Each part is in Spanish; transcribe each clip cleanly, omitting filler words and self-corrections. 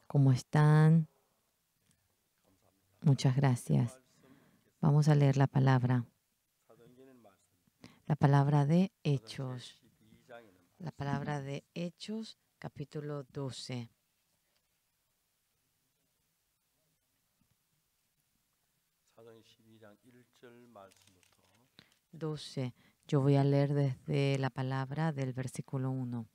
¿Cómo están? Muchas gracias. Vamos a leer la palabra de Hechos. La palabra de Hechos, capítulo 12. 12. Yo voy a leer desde la palabra del versículo 1.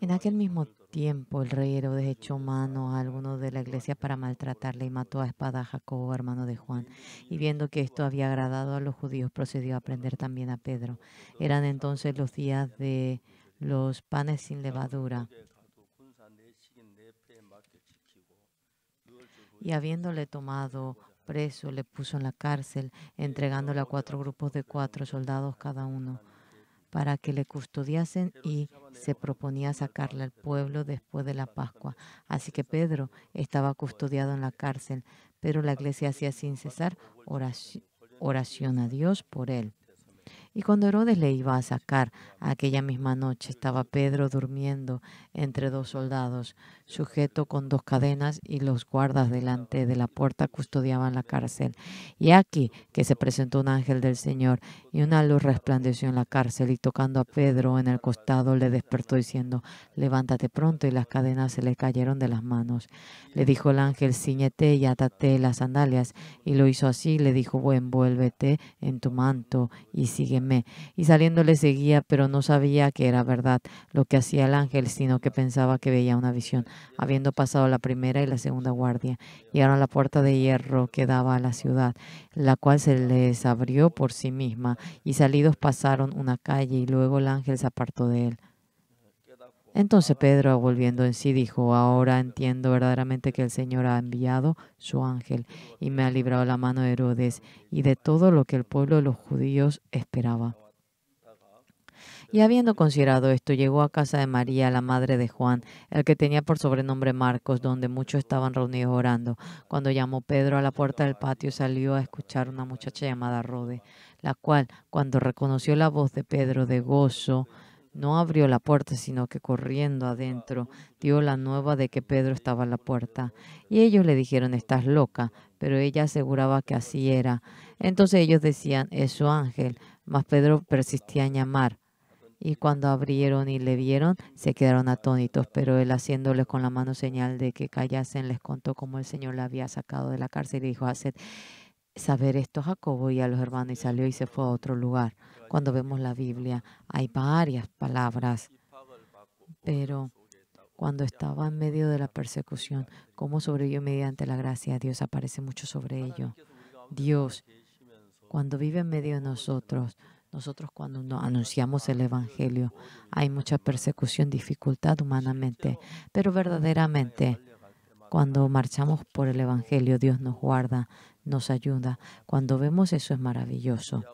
En aquel mismo tiempo el rey Herodes echó mano a algunos de la iglesia para maltratarle y mató a espada a Jacobo, hermano de Juan. Y viendo que esto había agradado a los judíos, procedió a prender también a Pedro. Eran entonces los días de los panes sin levadura. Y habiéndole tomado preso, le puso en la cárcel, entregándole a 4 grupos de 4 soldados cada uno, para que le custodiasen, y se proponía sacarle al pueblo después de la Pascua. Así que Pedro estaba custodiado en la cárcel, pero la iglesia hacía sin cesar oración a Dios por él. Y cuando Herodes le iba a sacar, aquella misma noche estaba Pedro durmiendo entre 2 soldados, sujeto con 2 cadenas, y los guardas delante de la puerta custodiaban la cárcel. Y aquí que se presentó un ángel del Señor, y una luz resplandeció en la cárcel, y tocando a Pedro en el costado le despertó diciendo: levántate pronto. Y las cadenas se le cayeron de las manos. Le dijo el ángel: cíñete y átate las sandalias. Y lo hizo así. Le dijo: envuélvete en tu manto y sígueme. Y saliendo le seguía, pero no sabía que era verdad lo que hacía el ángel, sino que pensaba que veía una visión. Habiendo pasado la primera y la segunda guardia, llegaron a la puerta de hierro que daba a la ciudad, la cual se les abrió por sí misma, y salidos pasaron una calle, y luego el ángel se apartó de él. Entonces Pedro, volviendo en sí, dijo: ahora entiendo verdaderamente que el Señor ha enviado su ángel y me ha librado la mano de Herodes y de todo lo que el pueblo de los judíos esperaba. Y habiendo considerado esto, llegó a casa de María, la madre de Juan, el que tenía por sobrenombre Marcos, donde muchos estaban reunidos orando. Cuando llamó Pedro a la puerta del patio, salió a escuchar una muchacha llamada Rode, la cual, cuando reconoció la voz de Pedro de gozo, no abrió la puerta, sino que corriendo adentro dio la nueva de que Pedro estaba a la puerta. Y ellos le dijeron: estás loca. Pero ella aseguraba que así era. Entonces ellos decían: es su ángel. Mas Pedro persistía en llamar. Y cuando abrieron y le vieron, se quedaron atónitos, pero él, haciéndoles con la mano señal de que callasen, les contó cómo el Señor le había sacado de la cárcel, y dijo: haced saber esto a Jacobo y a los hermanos. Y salió y se fue a otro lugar. Cuando vemos la Biblia, hay varias palabras, pero cuando estaba en medio de la persecución, cómo sobrevivió mediante la gracia de Dios, aparece mucho sobre ello. Dios, cuando vive en medio de nosotros cuando anunciamos el Evangelio, hay mucha persecución, dificultad humanamente, pero verdaderamente cuando marchamos por el Evangelio, Dios nos guarda, nos ayuda. Cuando vemos eso es maravilloso.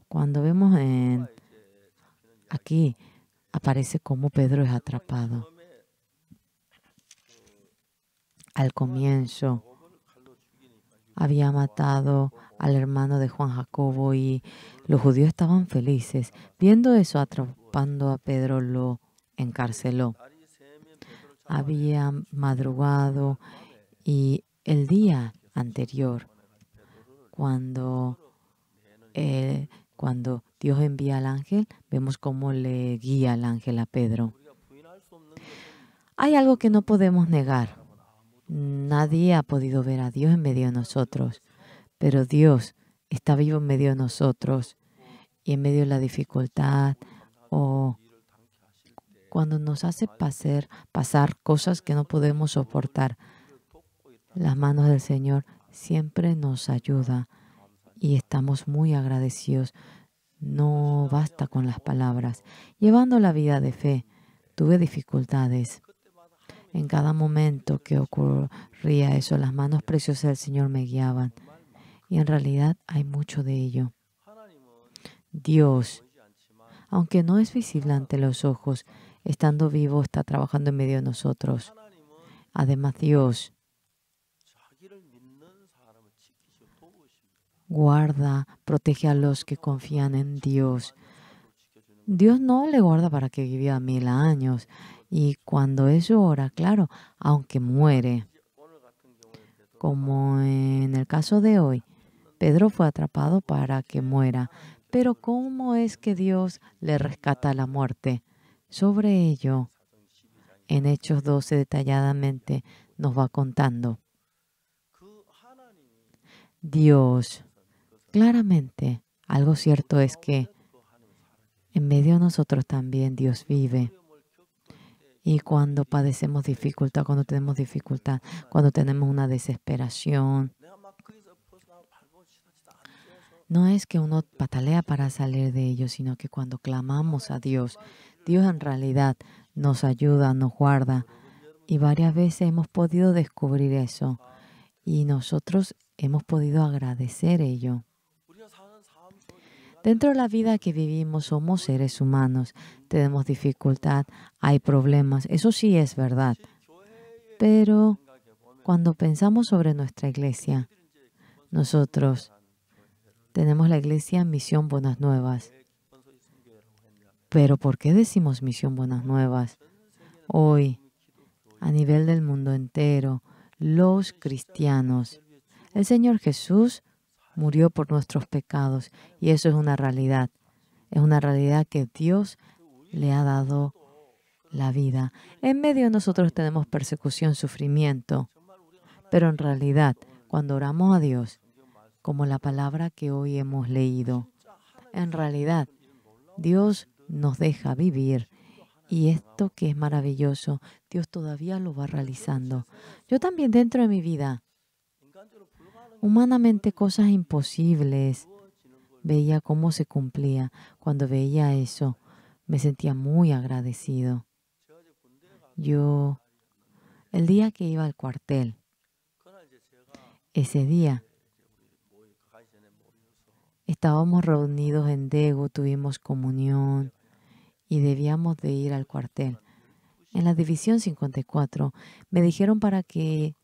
Cuando vemos aquí, aparece cómo Pedro es atrapado. Al comienzo había matado al hermano de Juan, Jacobo, y los judíos estaban felices. Viendo eso, atrapando a Pedro, lo encarceló. Había madrugado, y el día anterior, cuando Dios envía al ángel, vemos cómo le guía al ángel a Pedro. Hay algo que no podemos negar. Nadie ha podido ver a Dios en medio de nosotros, pero Dios está vivo en medio de nosotros, y en medio de la dificultad, o cuando nos hace pasar cosas que no podemos soportar. Las manos del Señor siempre nos ayuda y estamos muy agradecidos. No basta con las palabras. Llevando la vida de fe, tuve dificultades. En cada momento que ocurría eso, las manos preciosas del Señor me guiaban. Y en realidad hay mucho de ello. Dios, aunque no es visible ante los ojos, estando vivo, está trabajando en medio de nosotros. Además, Dios guarda, protege a los que confían en Dios. Dios no le guarda para que viva 1000 años. Y cuando Él llora, claro, aunque muere, como en el caso de hoy, Pedro fue atrapado para que muera. Pero ¿cómo es que Dios le rescata la muerte? Sobre ello, en Hechos 12 detalladamente nos va contando. Dios, claramente, algo cierto es que en medio de nosotros también Dios vive. Y cuando padecemos dificultad, cuando tenemos dificultad, cuando tenemos una desesperación, no es que uno patalea para salir de ello, sino que cuando clamamos a Dios, Dios en realidad nos ayuda, nos guarda. Y varias veces hemos podido descubrir eso. Y nosotros hemos podido agradecer ello. Dentro de la vida que vivimos somos seres humanos, tenemos dificultad, hay problemas, eso sí es verdad. Pero cuando pensamos sobre nuestra iglesia, nosotros tenemos la iglesia Misión Buenas Nuevas. Pero ¿por qué decimos Misión Buenas Nuevas? Hoy, a nivel del mundo entero, los cristianos, el Señor Jesús murió por nuestros pecados y eso es una realidad. Es una realidad que Dios le ha dado la vida. En medio de nosotros tenemos persecución, sufrimiento, pero en realidad, cuando oramos a Dios, como la palabra que hoy hemos leído, en realidad Dios nos deja vivir y esto que es maravilloso, Dios todavía lo va realizando. Yo también dentro de mi vida, humanamente cosas imposibles, veía cómo se cumplía. Cuando veía eso, me sentía muy agradecido. Yo, el día que iba al cuartel, ese día estábamos reunidos en Daegu, tuvimos comunión y debíamos de ir al cuartel. En la división 54 me dijeron para que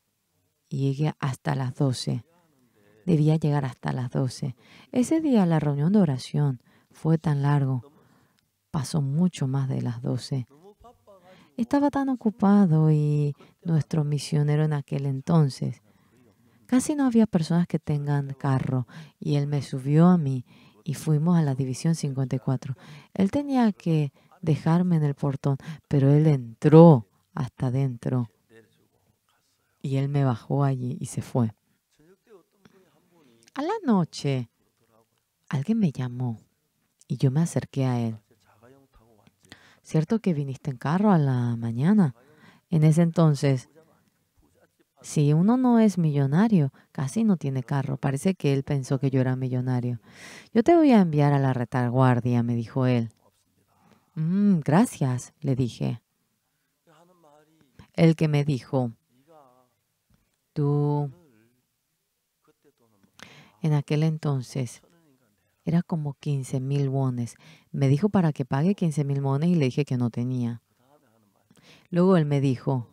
llegue hasta las 12. Debía llegar hasta las 12. Ese día la reunión de oración fue tan largo, pasó mucho más de las 12. Estaba tan ocupado y nuestro misionero en aquel entonces, casi no había personas que tengan carro y él me subió a mí y fuimos a la división 54. Él tenía que dejarme en el portón, pero él entró hasta adentro y él me bajó allí y se fue. A la noche, alguien me llamó y yo me acerqué a él. ¿Cierto que viniste en carro a la mañana? En ese entonces, si uno no es millonario, casi no tiene carro. Parece que él pensó que yo era millonario. Yo te voy a enviar a la retaguardia, me dijo él. Gracias, le dije. El que me dijo, tú, en aquel entonces, era como 15,000 wones. Me dijo para que pague 15,000 wones y le dije que no tenía. Luego él me dijo,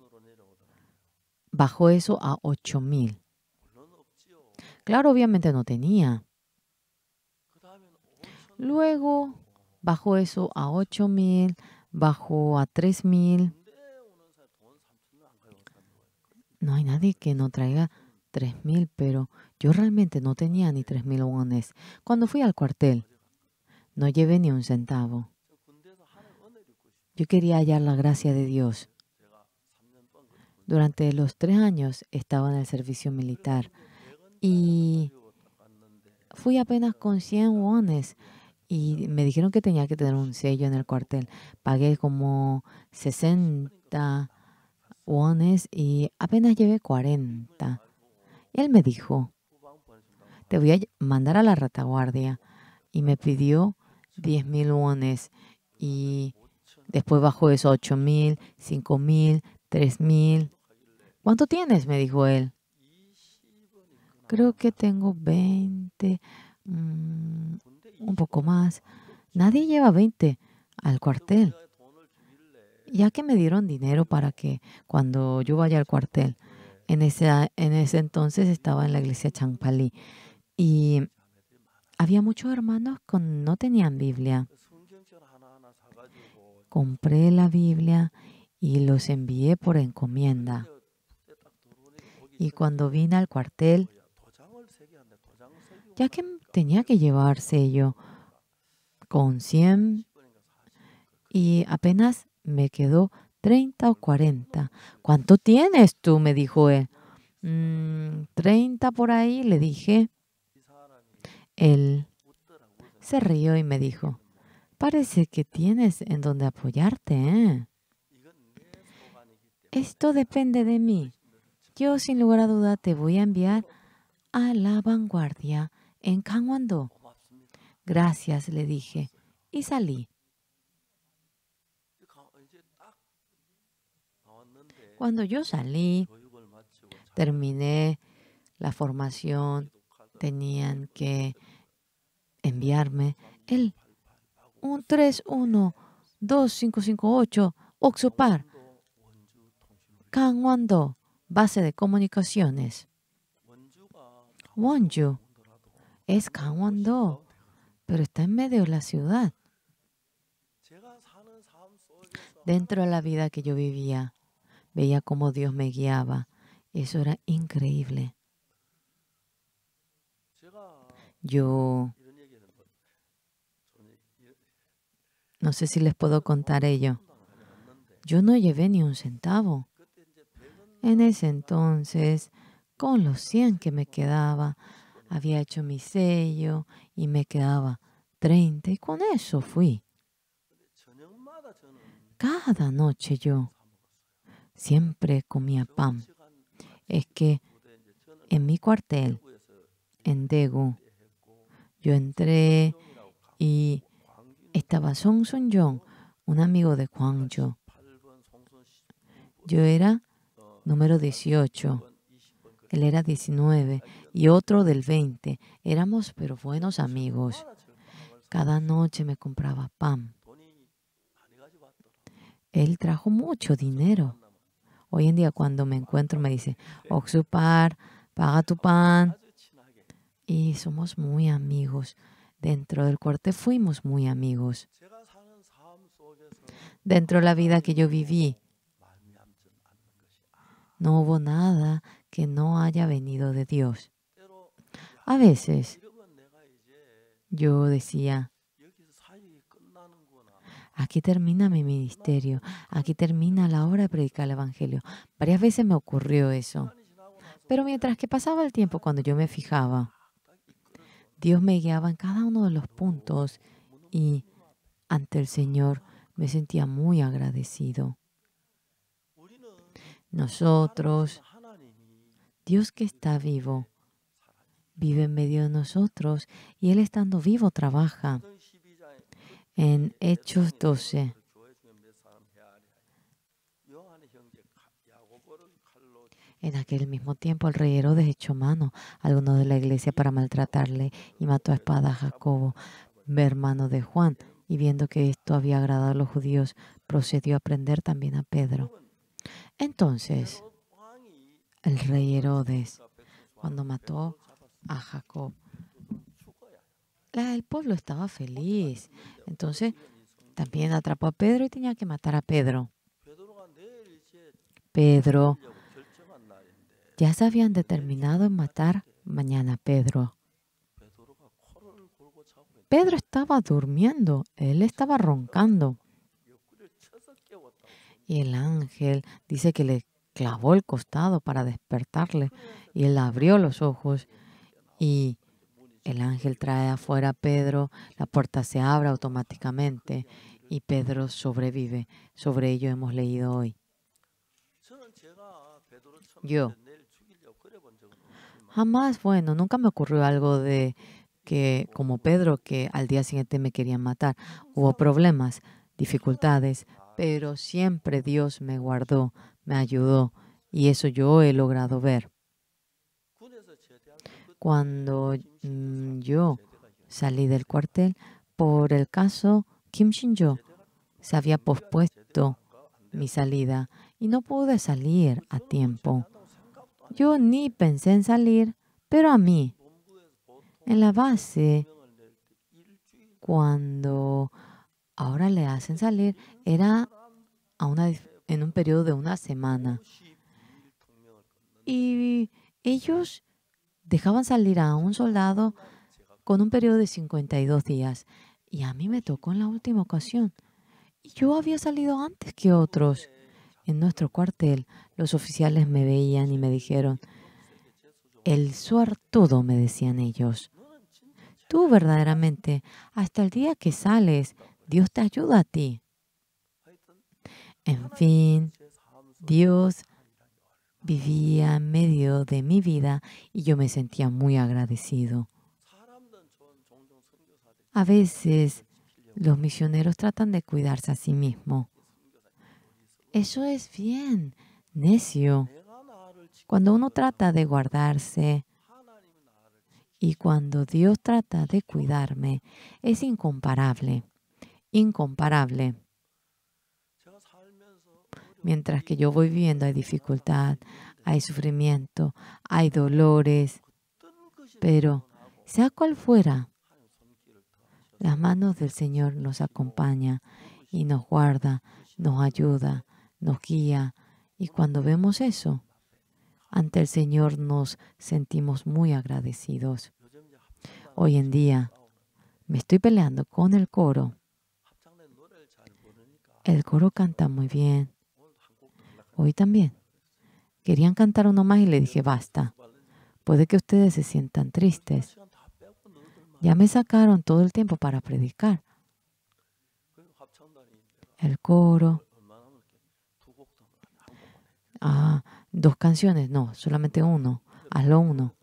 bajó eso a 8,000. Claro, obviamente no tenía. Luego bajó eso a 8,000, bajó a 3,000. No hay nadie que no traiga 3,000, pero yo realmente no tenía ni 3,000 wones. Cuando fui al cuartel, no llevé ni un centavo. Yo quería hallar la gracia de Dios. Durante los 3 años estaba en el servicio militar y fui apenas con 100 wones y me dijeron que tenía que tener un sello en el cuartel. Pagué como 60 wones y apenas llevé 40. Y él me dijo, te voy a mandar a la retaguardia. Y me pidió 10,000 wones y después bajó eso a 8,000, 5,000, 3,000. ¿Cuánto tienes? Me dijo él. Creo que tengo 20, un poco más. Nadie lleva 20 al cuartel. Ya que me dieron dinero para que cuando yo vaya al cuartel, en ese entonces estaba en la iglesia Changpali y había muchos hermanos que no tenían Biblia. compré la Biblia y los envié por encomienda. Y cuando vine al cuartel, ya que tenía que llevar sello con 100 y apenas me quedó 30 o 40. ¿Cuánto tienes tú?, me dijo él. 30 por ahí, le dije. Él se rió y me dijo, parece que tienes en donde apoyarte, ¿eh? Esto depende de mí. Yo, sin lugar a duda, te voy a enviar a la vanguardia en Gangwon-do. Gracias, le dije, y salí. Cuando yo salí, terminé la formación, tenían que enviarme el 31258 Oxupar, Gangwon-do, base de comunicaciones. Wonju es Gangwon-do, pero está en medio de la ciudad. Dentro de la vida que yo vivía, veía cómo Dios me guiaba. Eso era increíble. Yo no sé si les puedo contar ello. Yo no llevé ni un centavo. En ese entonces, con los 100 que me quedaba, había hecho mi sello y me quedaba 30 y con eso fui. Cada noche yo siempre comía pan. Es que en mi cuartel, en Daegu, yo entré y estaba Song Sun-jong, un amigo de Gwangju. Yo era número 18, él era 19 y otro del 20. Éramos pero buenos amigos. Cada noche me compraba pan. Él trajo mucho dinero. Hoy en día cuando me encuentro me dice, Oxupar, paga tu pan. Y somos muy amigos. Dentro del cuartel fuimos muy amigos. Dentro de la vida que yo viví, no hubo nada que no haya venido de Dios. A veces yo decía, aquí termina mi ministerio, aquí termina la hora de predicar el Evangelio. Varias veces me ocurrió eso. Pero mientras que pasaba el tiempo, cuando yo me fijaba, Dios me guiaba en cada uno de los puntos y ante el Señor me sentía muy agradecido. Nosotros, Dios que está vivo, vive en medio de nosotros y Él estando vivo trabaja. En Hechos 12, en aquel mismo tiempo el rey Herodes echó mano a algunos de la iglesia para maltratarle y mató a espada a Jacobo, hermano de Juan, y viendo que esto había agradado a los judíos, procedió a prender también a Pedro. Entonces, el rey Herodes, cuando mató a Jacob, el pueblo estaba feliz. Entonces, también atrapó a Pedro y tenía que matar a Pedro. Pedro, ya se habían determinado en matar mañana a Pedro. Pedro estaba durmiendo, él estaba roncando. Y el ángel dice que le clavó el costado para despertarle. Y él abrió los ojos y el ángel trae afuera a Pedro, la puerta se abre automáticamente y Pedro sobrevive. Sobre ello hemos leído hoy. Yo jamás, nunca me ocurrió algo de que, como Pedro, que al día siguiente me querían matar. Hubo problemas, dificultades, pero siempre Dios me guardó, me ayudó y eso yo he logrado ver. Cuando yo salí del cuartel, por el caso Kim Shin-jo, se había pospuesto mi salida y no pude salir a tiempo. Yo ni pensé en salir, pero a mí, en la base, cuando ahora le hacen salir, era en un periodo de una semana. Y ellos dejaban salir a un soldado con un periodo de 52 días. Y a mí me tocó en la última ocasión. Y yo había salido antes que otros. En nuestro cuartel, los oficiales me veían y me dijeron, el suertudo, me decían ellos. Tú verdaderamente, hasta el día que sales, Dios te ayuda a ti. En fin, Dios vivía en medio de mi vida y yo me sentía muy agradecido. A veces los misioneros tratan de cuidarse a sí mismos. Eso es bien necio. Cuando uno trata de guardarse y cuando Dios trata de cuidarme, es incomparable, incomparable. Mientras que yo voy viviendo hay dificultad, hay sufrimiento, hay dolores, pero sea cual fuera, las manos del Señor nos acompañan y nos guarda, nos ayuda, nos guía. Y cuando vemos eso, ante el Señor nos sentimos muy agradecidos. Hoy en día me estoy peleando con el coro. El coro canta muy bien. Hoy también. Querían cantar uno más y le dije, basta. Puede que ustedes se sientan tristes. Ya me sacaron todo el tiempo para predicar. El coro. Ah, 2 canciones. No, solamente uno. Hazlo uno.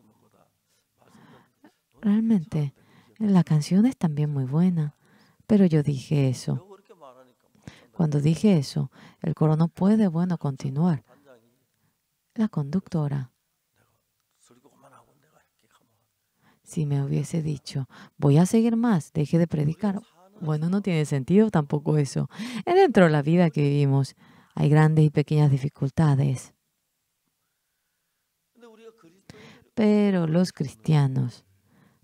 Realmente, la canción es también muy buena. Pero yo dije eso. Cuando dije eso, el coro no puede, bueno, continuar. La conductora, si me hubiese dicho, voy a seguir más, deje de predicar, bueno, no tiene sentido tampoco eso. Es dentro de la vida que vivimos. Hay grandes y pequeñas dificultades. Pero los cristianos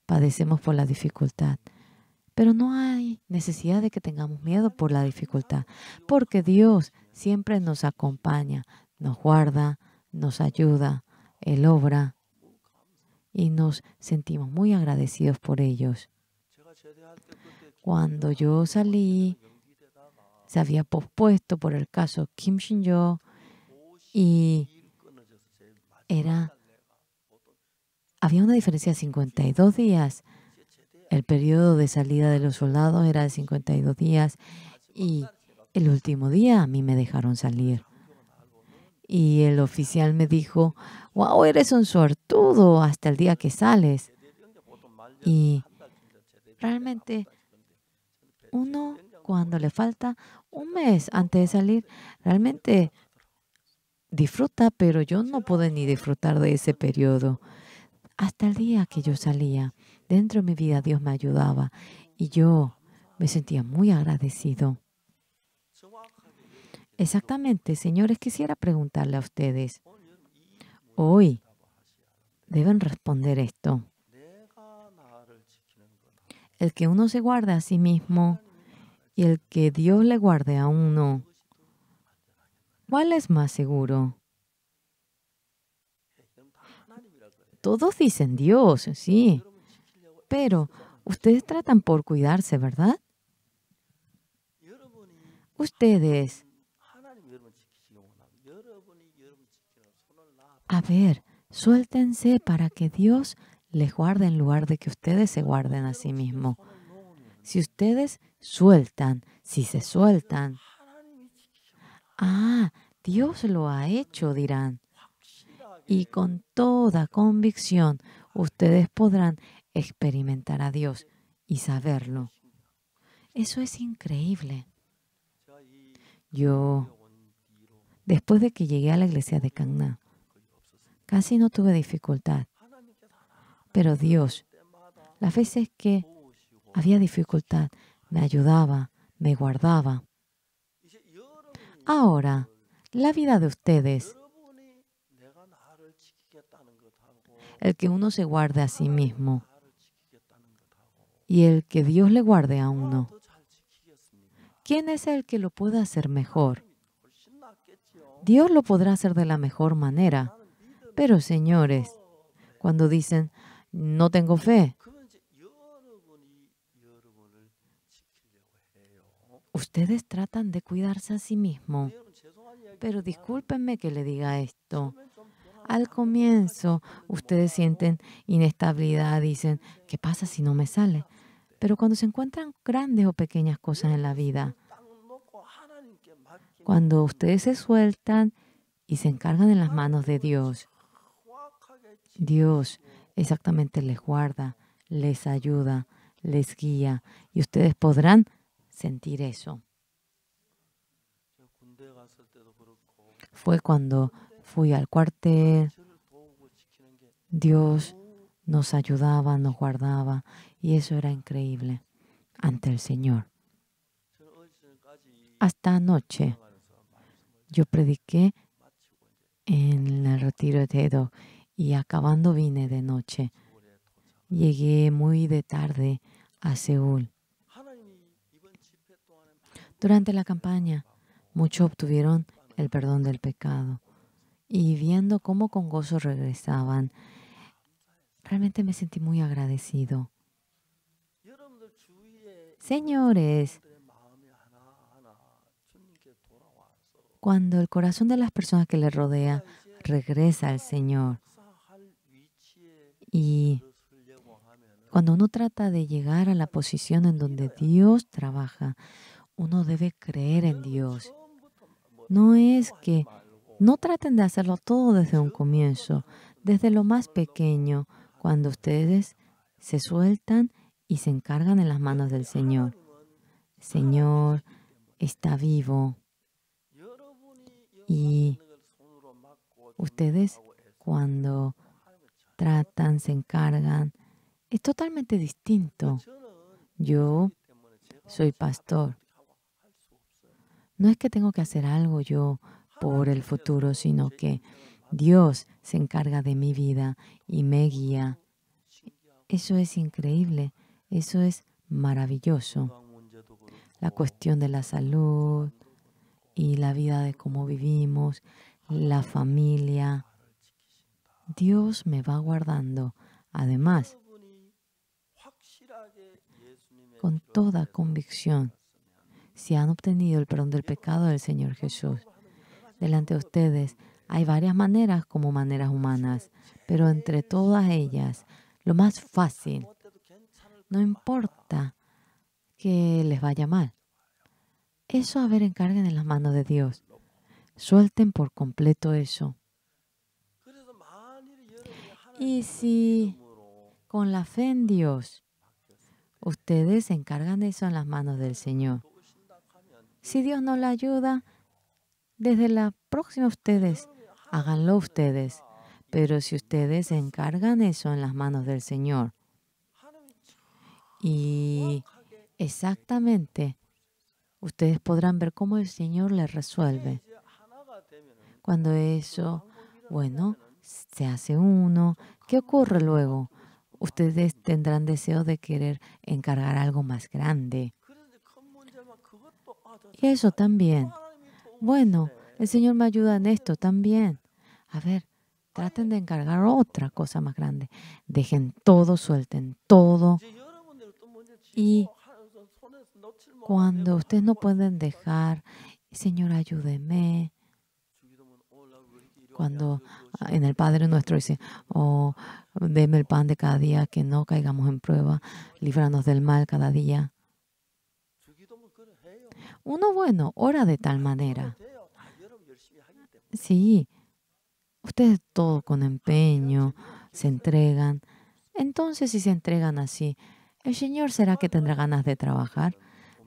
padecemos por la dificultad. Pero no hay necesidad de que tengamos miedo por la dificultad, porque Dios siempre nos acompaña, nos guarda, nos ayuda, Él obra y nos sentimos muy agradecidos por ellos. Cuando yo salí, se había pospuesto por el caso Kim Shin-yo y había una diferencia de 52 días. El periodo de salida de los soldados era de 52 días y el último día a mí me dejaron salir. Y el oficial me dijo, wow, eres un suertudo hasta el día que sales. Y realmente uno, cuando le falta un mes antes de salir, realmente disfruta, pero yo no pude ni disfrutar de ese periodo. Hasta el día que yo salía, dentro de mi vida Dios me ayudaba y yo me sentía muy agradecido. Exactamente, señores, quisiera preguntarle a ustedes, hoy deben responder esto. El que uno se guarde a sí mismo y el que Dios le guarde a uno, ¿cuál es más seguro? Todos dicen Dios, sí, pero ustedes tratan por cuidarse, ¿verdad? Ustedes, a ver, suéltense para que Dios les guarde en lugar de que ustedes se guarden a sí mismos. Si ustedes sueltan, si se sueltan, Dios lo ha hecho, dirán. Y con toda convicción, ustedes podrán experimentar a Dios y saberlo. Eso es increíble. Yo, después de que llegué a la iglesia de Cagná, casi no tuve dificultad. Pero Dios, las veces que había dificultad, me ayudaba, me guardaba. Ahora, la vida de ustedes, el que uno se guarde a sí mismo y el que Dios le guarde a uno, ¿quién es el que lo puede hacer mejor? Dios lo podrá hacer de la mejor manera. Pero, señores, cuando dicen, no tengo fe, ustedes tratan de cuidarse a sí mismos. Pero discúlpenme que le diga esto. Al comienzo, ustedes sienten inestabilidad, dicen, ¿qué pasa si no me sale? Pero cuando se encuentran grandes o pequeñas cosas en la vida, cuando ustedes se sueltan y se encargan en las manos de Dios, Dios exactamente les guarda, les ayuda, les guía y ustedes podrán sentir eso. Fue cuando fui al cuartel, Dios nos ayudaba, nos guardaba y eso era increíble ante el Señor. Hasta anoche yo prediqué en el retiro de Tedo y acabando vine de noche. Llegué muy de tarde a Seúl. Durante la campaña, muchos obtuvieron el perdón del pecado. Y viendo cómo con gozo regresaban, realmente me sentí muy agradecido. Señores, cuando el corazón de las personas que le rodea regresa al Señor y cuando uno trata de llegar a la posición en donde Dios trabaja, uno debe creer en Dios. No es que no traten de hacerlo todo desde un comienzo, desde lo más pequeño, cuando ustedes se sueltan y se encargan en las manos del Señor. Señor está vivo y ustedes cuando tratan, se encargan, es totalmente distinto. Yo soy pastor. No es que tengo que hacer algo yo por el futuro, sino que Dios se encarga de mi vida y me guía. Eso es increíble, eso es maravilloso. La cuestión de la salud y la vida de cómo vivimos, la familia. Dios me va guardando. Además, con toda convicción, si han obtenido el perdón del pecado del Señor Jesús, delante de ustedes hay varias maneras como maneras humanas, pero entre todas ellas, lo más fácil, no importa que les vaya mal, eso a ver, encarguen en las manos de Dios. Suelten por completo eso. Y si con la fe en Dios, ustedes encargan eso en las manos del Señor. Si Dios no le ayuda, desde la próxima ustedes, háganlo ustedes. Pero si ustedes encargan eso en las manos del Señor y exactamente ustedes podrán ver cómo el Señor les resuelve. Cuando eso, bueno, se hace uno, ¿qué ocurre luego? Ustedes tendrán deseo de querer encargar algo más grande. Y eso también. Bueno, el Señor me ayuda en esto también. A ver, traten de encargar otra cosa más grande. Dejen todo, suelten todo. Y cuando ustedes no pueden dejar, Señor, ayúdeme. Cuando en el Padre Nuestro dice, oh, deme el pan de cada día, que no caigamos en prueba, líbranos del mal cada día. Uno, bueno, ora de tal manera. Sí, ustedes todo con empeño, se entregan. Entonces, si se entregan así, ¿el Señor será que tendrá ganas de trabajar?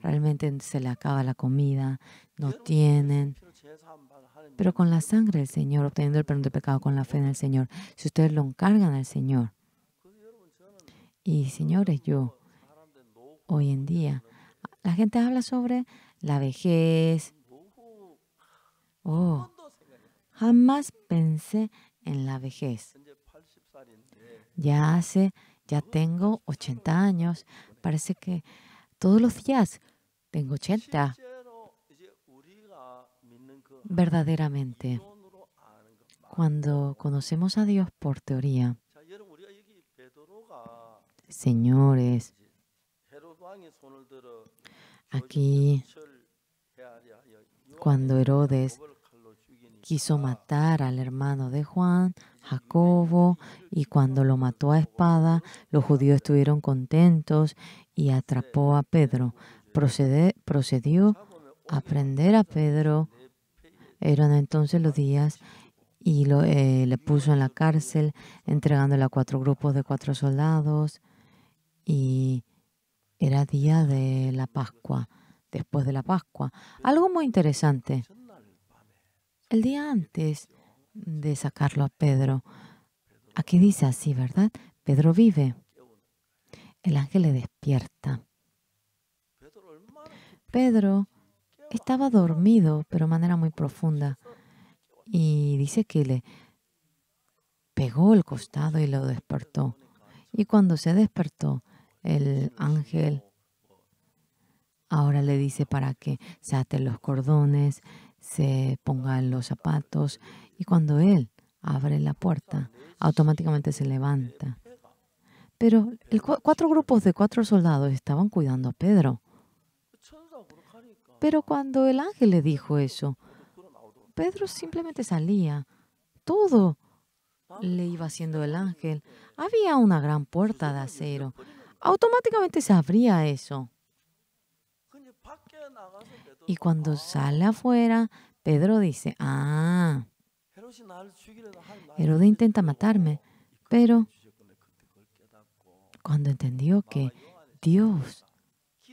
Realmente se le acaba la comida, no tienen. Pero con la sangre del Señor, obteniendo el perdón del pecado con la fe en el Señor, si ustedes lo encargan al Señor. Y señores, yo, hoy en día, la gente habla sobre la vejez. Oh, jamás pensé en la vejez. Ya tengo 80 años. Parece que todos los días tengo 80. Verdaderamente, cuando conocemos a Dios por teoría, señores, aquí cuando Herodes quiso matar al hermano de Juan, Jacobo, y cuando lo mató a espada, los judíos estuvieron contentos y atrapó a Pedro. Procedió a prender a Pedro. Eran entonces los días y le puso en la cárcel, entregándole a 4 grupos de 4 soldados. Y era día de la Pascua, después de la Pascua. Algo muy interesante. El día antes de sacarlo a Pedro, aquí dice así, ¿verdad? Pedro vive. El ángel le despierta. Pedro estaba dormido, pero de manera muy profunda. Y dice que le pegó el costado y lo despertó. Y cuando se despertó, el ángel ahora le dice para que se aten los cordones, se pongan los zapatos. Y cuando él abre la puerta, automáticamente se levanta. Pero 4 grupos de 4 soldados estaban cuidando a Pedro. Pero cuando el ángel le dijo eso, Pedro simplemente salía. Todo le iba haciendo el ángel. Había una gran puerta de acero. Automáticamente se abría eso. Y cuando sale afuera, Pedro dice, Herodes intenta matarme. Pero cuando entendió que Dios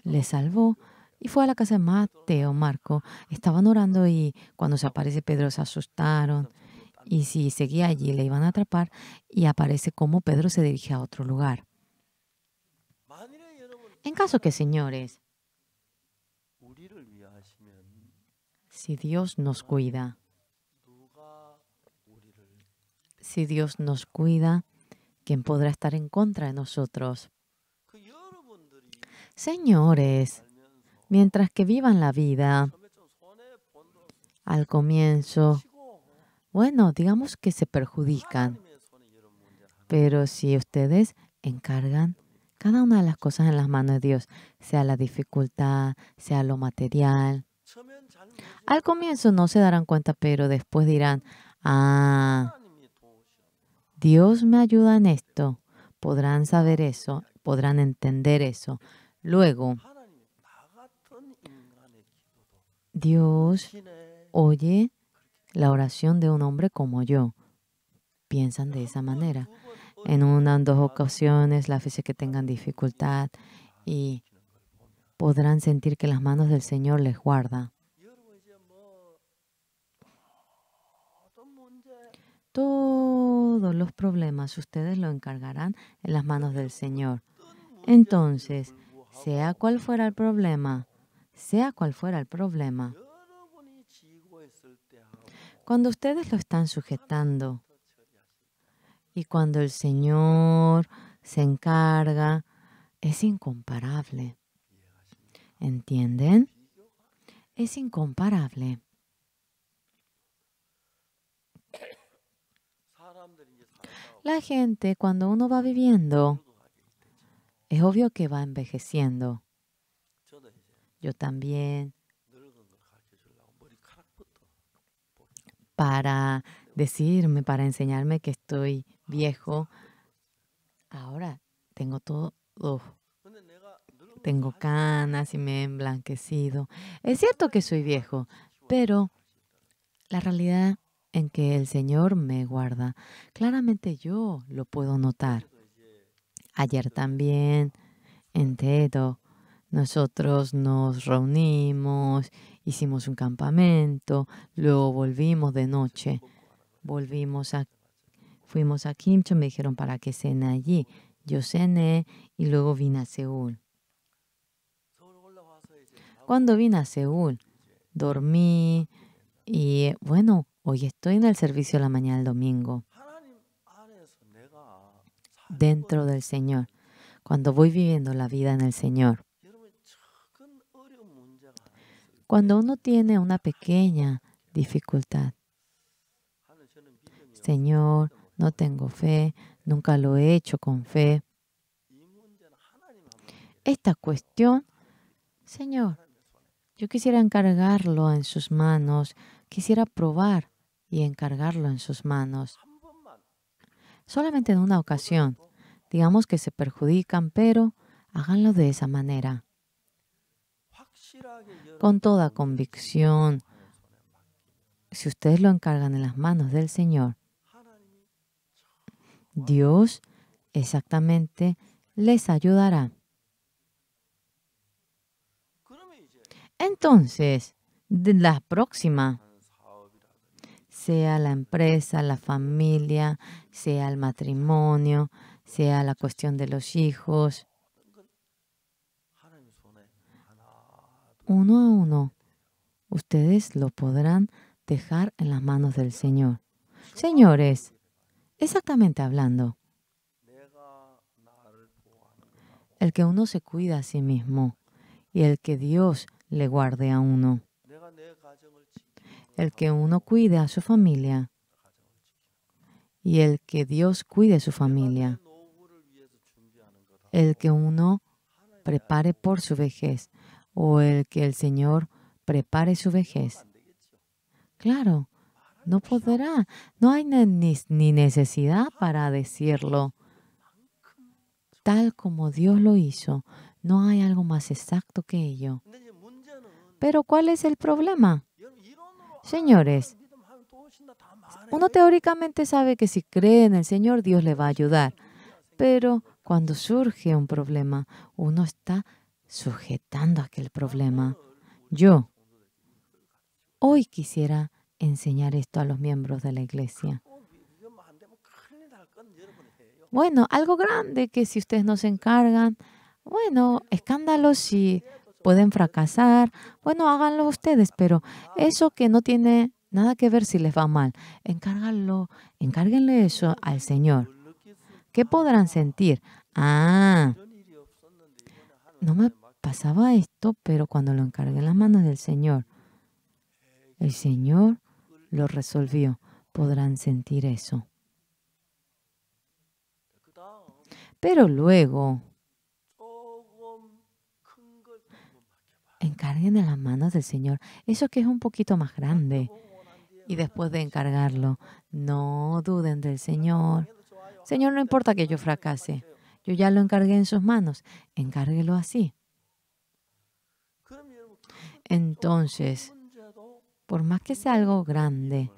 le salvó, y fue a la casa de Mateo, Marco, estaban orando y cuando se aparece Pedro se asustaron. Y si seguía allí le iban a atrapar y aparece como Pedro se dirige a otro lugar. En caso que, señores, si Dios nos cuida, ¿quién podrá estar en contra de nosotros? Señores, mientras que vivan la vida, al comienzo, bueno, digamos que se perjudican. Pero si ustedes encargan cada una de las cosas en las manos de Dios, sea la dificultad, sea lo material, al comienzo no se darán cuenta, pero después dirán, Dios me ayuda en esto. Podrán saber eso, podrán entender eso. Luego, Dios oye la oración de un hombre como yo. Piensan de esa manera. En una o 2 ocasiones, las veces que tengan dificultad, y podrán sentir que las manos del Señor les guarda. Todos los problemas ustedes lo encargarán en las manos del Señor. Entonces, sea cual fuera el problema, cuando ustedes lo están sujetando y cuando el Señor se encarga, es incomparable. ¿Entienden? Es incomparable. La gente, cuando uno va viviendo, es obvio que va envejeciendo. Yo también. Para decirme, para enseñarme que estoy viejo, ahora tengo todo. Tengo canas y me he emblanquecido. Es cierto que soy viejo, pero la realidad en que el Señor me guarda, claramente yo lo puedo notar. Ayer también en Tedo nosotros nos reunimos, hicimos un campamento, luego volvimos de noche, fuimos a Kimchon, me dijeron para que cene allí. Yo cené y luego vine a Seúl. Cuando vine a Seúl, dormí y bueno, hoy estoy en el servicio de la mañana del domingo, dentro del Señor, cuando voy viviendo la vida en el Señor. Cuando uno tiene una pequeña dificultad. Señor, no tengo fe, nunca lo he hecho con fe. Esta cuestión, Señor, yo quisiera encargarlo en sus manos, quisiera probar y encargarlo en sus manos. Solamente en una ocasión, digamos que se perjudican, pero háganlo de esa manera, con toda convicción. Si ustedes lo encargan en las manos del Señor, Dios exactamente les ayudará. Entonces, de la próxima, sea la empresa, la familia, sea el matrimonio, sea la cuestión de los hijos, uno a uno, ustedes lo podrán dejar en las manos del Señor. Señores, exactamente hablando, el que uno se cuida a sí mismo y el que Dios le guarde a uno, el que uno cuide a su familia y el que Dios cuide su familia, el que uno prepare por su vejez o el que el Señor prepare su vejez. Claro, no podrá, no hay ni necesidad para decirlo. Tal como Dios lo hizo, no hay algo más exacto que ello. Pero ¿cuál es el problema? Señores, uno teóricamente sabe que si cree en el Señor, Dios le va a ayudar. Pero cuando surge un problema, uno está sujetando aquel problema. Yo hoy quisiera enseñar esto a los miembros de la iglesia. Bueno, algo grande que si ustedes no se encargan, bueno, escándalos si pueden fracasar, bueno, háganlo ustedes, pero eso que no tiene nada que ver si les va mal, encárguenle eso al Señor. ¿Qué podrán sentir? Ah, no me pasaba esto, pero cuando lo encargué en las manos del Señor, el Señor lo resolvió. Podrán sentir eso. Pero luego, encarguen en las manos del Señor eso que es un poquito más grande. Y después de encargarlo, no duden del Señor. Señor, no importa que yo fracase. Yo ya lo encargué en sus manos. Encárguelo así. Entonces, por más que sea algo grande,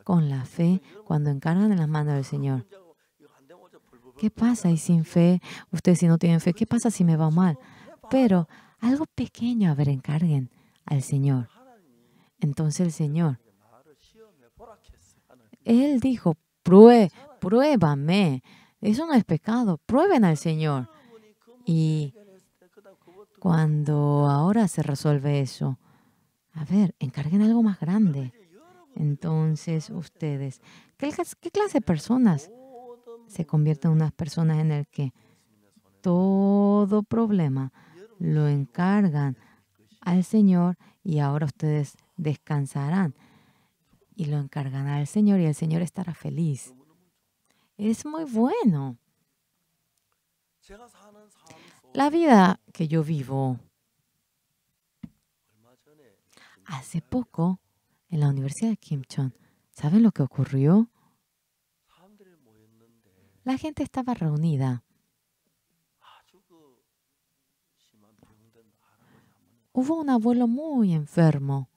con la fe, cuando encargan en las manos del Señor, ¿qué pasa? Y sin fe, ustedes si no tienen fe, ¿qué pasa si me va mal? Pero algo pequeño, a ver, encarguen al Señor. Entonces el Señor, Él dijo, pruébame. Eso no es pecado. Prueben al Señor. Y cuando ahora se resuelve eso, a ver, encarguen algo más grande. Entonces ustedes, ¿qué clase de personas se convierten en unas personas en el que todo problema lo encargan al Señor y ahora ustedes descansarán y lo encargan al Señor y el Señor estará feliz? Es muy bueno. La vida que yo vivo, hace poco en la Universidad de Kimchon, ¿saben lo que ocurrió? La gente estaba reunida. Hubo un abuelo muy enfermo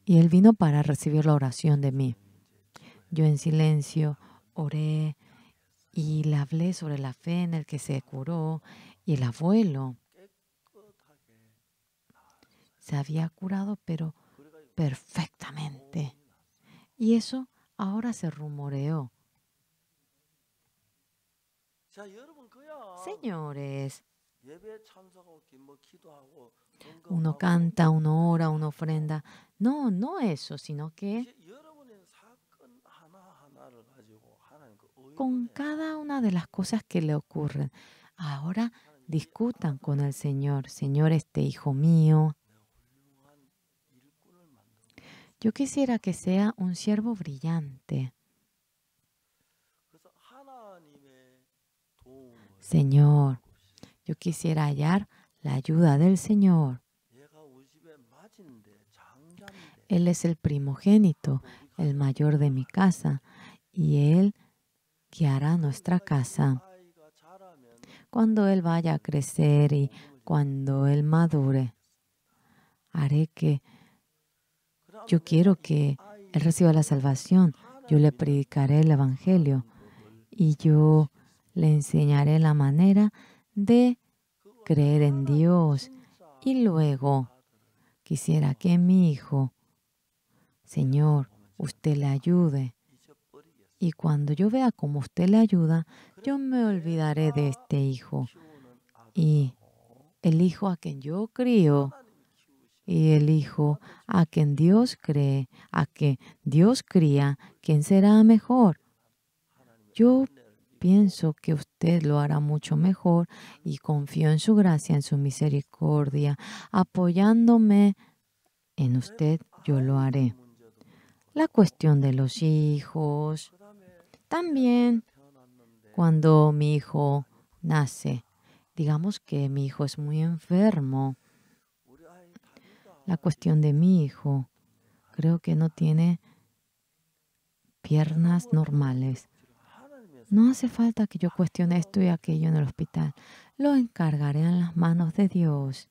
y él vino para recibir la oración de mí. Yo en silencio oré y le hablé sobre la fe en el que se curó y el abuelo se había curado, pero perfectamente. Y eso ahora se rumoreó. Señores, uno canta, uno ora, uno ofrenda. No, no eso, sino que con cada una de las cosas que le ocurren. Ahora discutan con el Señor. Señor, este hijo mío Yo quisiera que sea un siervo brillante. Señor, yo quisiera hallar la ayuda del Señor. Él es el primogénito, el mayor de mi casa, y Él guiará nuestra casa. Cuando Él vaya a crecer y cuando Él madure, haré que yo quiero que Él reciba la salvación. Yo le predicaré el Evangelio y yo le enseñaré la manera de creer en Dios. Y luego quisiera que mi hijo, Señor, usted le ayude. Y cuando yo vea cómo usted le ayuda, yo me olvidaré de este hijo. Y el hijo a quien yo crío y el hijo a quien Dios cree, a que Dios cría, ¿quién será mejor? Yo pienso que usted lo hará mucho mejor y confío en su gracia, en su misericordia. Apoyándome en usted, yo lo haré. La cuestión de los hijos. También cuando mi hijo nace, digamos que mi hijo es muy enfermo. La cuestión de mi hijo, creo que no tiene piernas normales. No hace falta que yo cuestione esto y aquello en el hospital. Lo encargaré en las manos de Dios.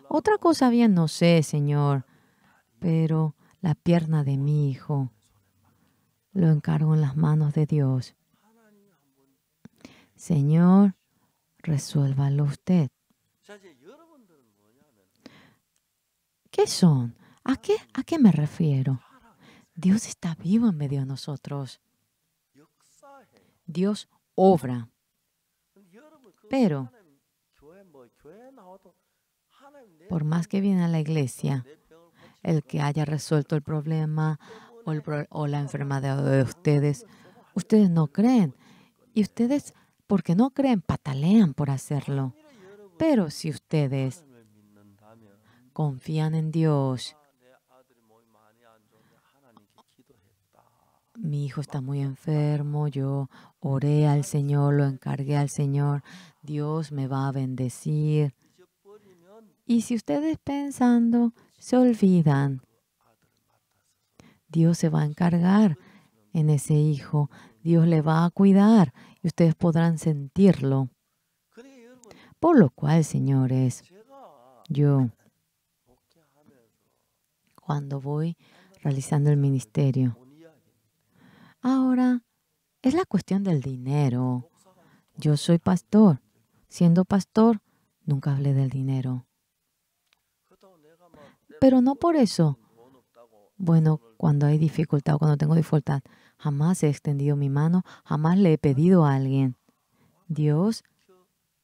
Otra cosa bien no sé, Señor, pero la pierna de mi hijo lo encargo en las manos de Dios. Señor, resuélvalo usted. ¿Qué son? ¿A qué me refiero? Dios está vivo en medio de nosotros. Dios obra. Pero, por más que viene a la iglesia, el que haya resuelto el problema o la enfermedad de ustedes, ustedes no creen. Y ustedes, porque no creen, patalean por hacerlo. Pero si ustedes confían en Dios, mi hijo está muy enfermo, yo oré al Señor, lo encargué al Señor, Dios me va a bendecir. Y si ustedes pensando se olvidan, Dios se va a encargar en ese hijo, Dios le va a cuidar y ustedes podrán sentirlo. Por lo cual, señores, yo, cuando voy realizando el ministerio, ahora es la cuestión del dinero. Yo soy pastor. Siendo pastor, nunca hablé del dinero. Pero no por eso. Bueno, cuando hay dificultad o cuando tengo dificultad, jamás he extendido mi mano, jamás le he pedido a alguien. Dios,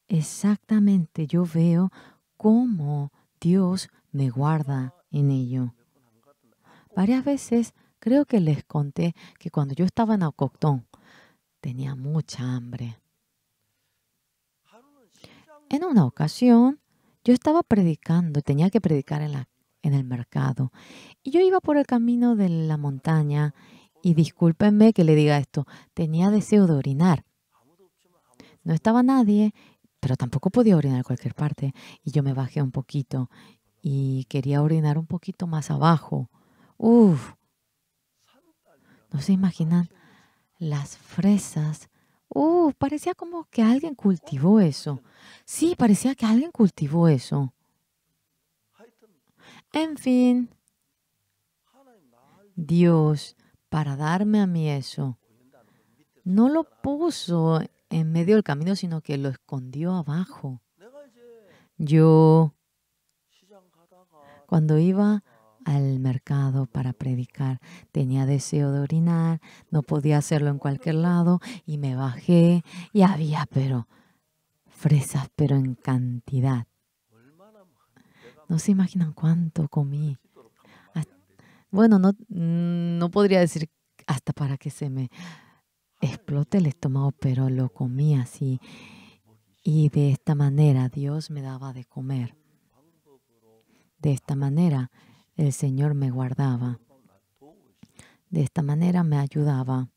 exactamente, yo veo cómo Dios me guarda en ello. Varias veces creo que les conté que cuando yo estaba en Aucoctón, tenía mucha hambre. En una ocasión, yo estaba predicando, tenía que predicar en el mercado. Y yo iba por el camino de la montaña y discúlpenme que le diga esto, tenía deseo de orinar. No estaba nadie, pero tampoco podía orinar en cualquier parte. Y yo me bajé un poquito y quería orinar un poquito más abajo. Uf, no se imaginan las fresas. Parecía como que alguien cultivó eso. Sí, parecía que alguien cultivó eso. En fin, Dios, para darme a mí eso, no lo puso en medio del camino, sino que lo escondió abajo. Yo, cuando iba al mercado para predicar, tenía deseo de orinar, no podía hacerlo en cualquier lado y me bajé y había, pero fresas, pero en cantidad. No se imaginan cuánto comí. Bueno, no podría decir hasta para que se me explote el estómago, pero lo comí así. Y de esta manera Dios me daba de comer. De esta manera el Señor me guardaba. De esta manera me ayudaba.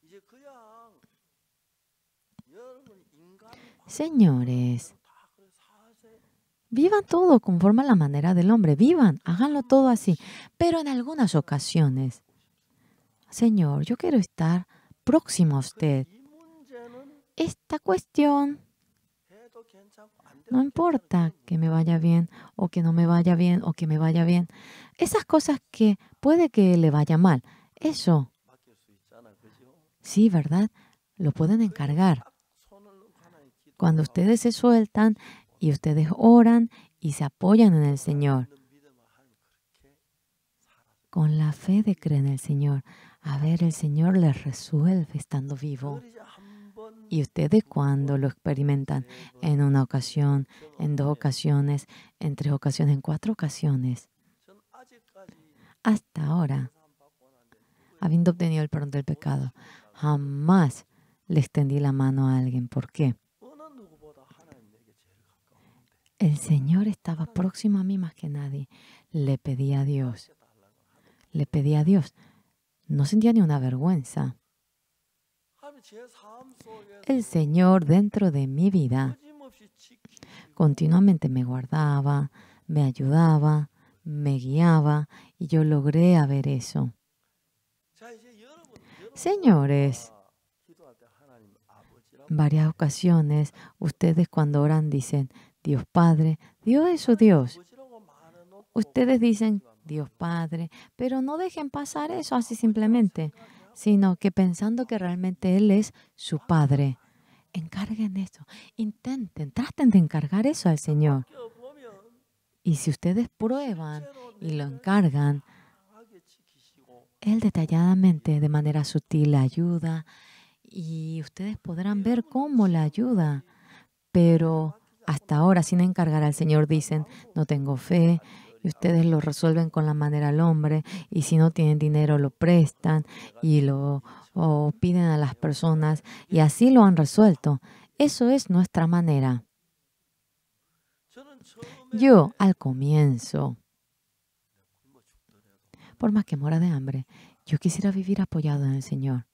Señores, vivan todo conforme a la manera del hombre. Vivan, háganlo todo así. Pero en algunas ocasiones, Señor, yo quiero estar próximo a usted. Esta cuestión, no importa que me vaya bien o que no me vaya bien o que me vaya bien. Esas cosas que puede que le vaya mal. Eso, sí, ¿verdad? Lo pueden encargar. Cuando ustedes se sueltan y ustedes oran y se apoyan en el Señor, con la fe de creer en el Señor, a ver, el Señor les resuelve estando vivo. Y ustedes cuando lo experimentan en una ocasión, en 2 ocasiones, en 3 ocasiones, en 4 ocasiones, hasta ahora, habiendo obtenido el perdón del pecado, jamás le extendí la mano a alguien. ¿Por qué? El Señor estaba próximo a mí más que nadie. Le pedí a Dios. Le pedí a Dios. No sentía ni una vergüenza. El Señor dentro de mi vida continuamente me guardaba, me ayudaba, me guiaba y yo logré ver eso. Señores, en varias ocasiones ustedes cuando oran dicen Dios Padre, Dios es su Dios. Ustedes dicen Dios Padre, pero no dejen pasar eso así simplemente, sino que pensando que realmente Él es su Padre. Encarguen eso, intenten, traten de encargar eso al Señor. Y si ustedes prueban y lo encargan, Él detalladamente, de manera sutil, le ayuda y ustedes podrán ver cómo la ayuda. Pero hasta ahora, sin encargar al Señor, dicen, no tengo fe, y ustedes lo resuelven con la manera del hombre, y si no tienen dinero, lo prestan y lo piden a las personas, y así lo han resuelto. Eso es nuestra manera. Yo, al comienzo, por más que muera de hambre, yo quisiera vivir apoyado en el Señor.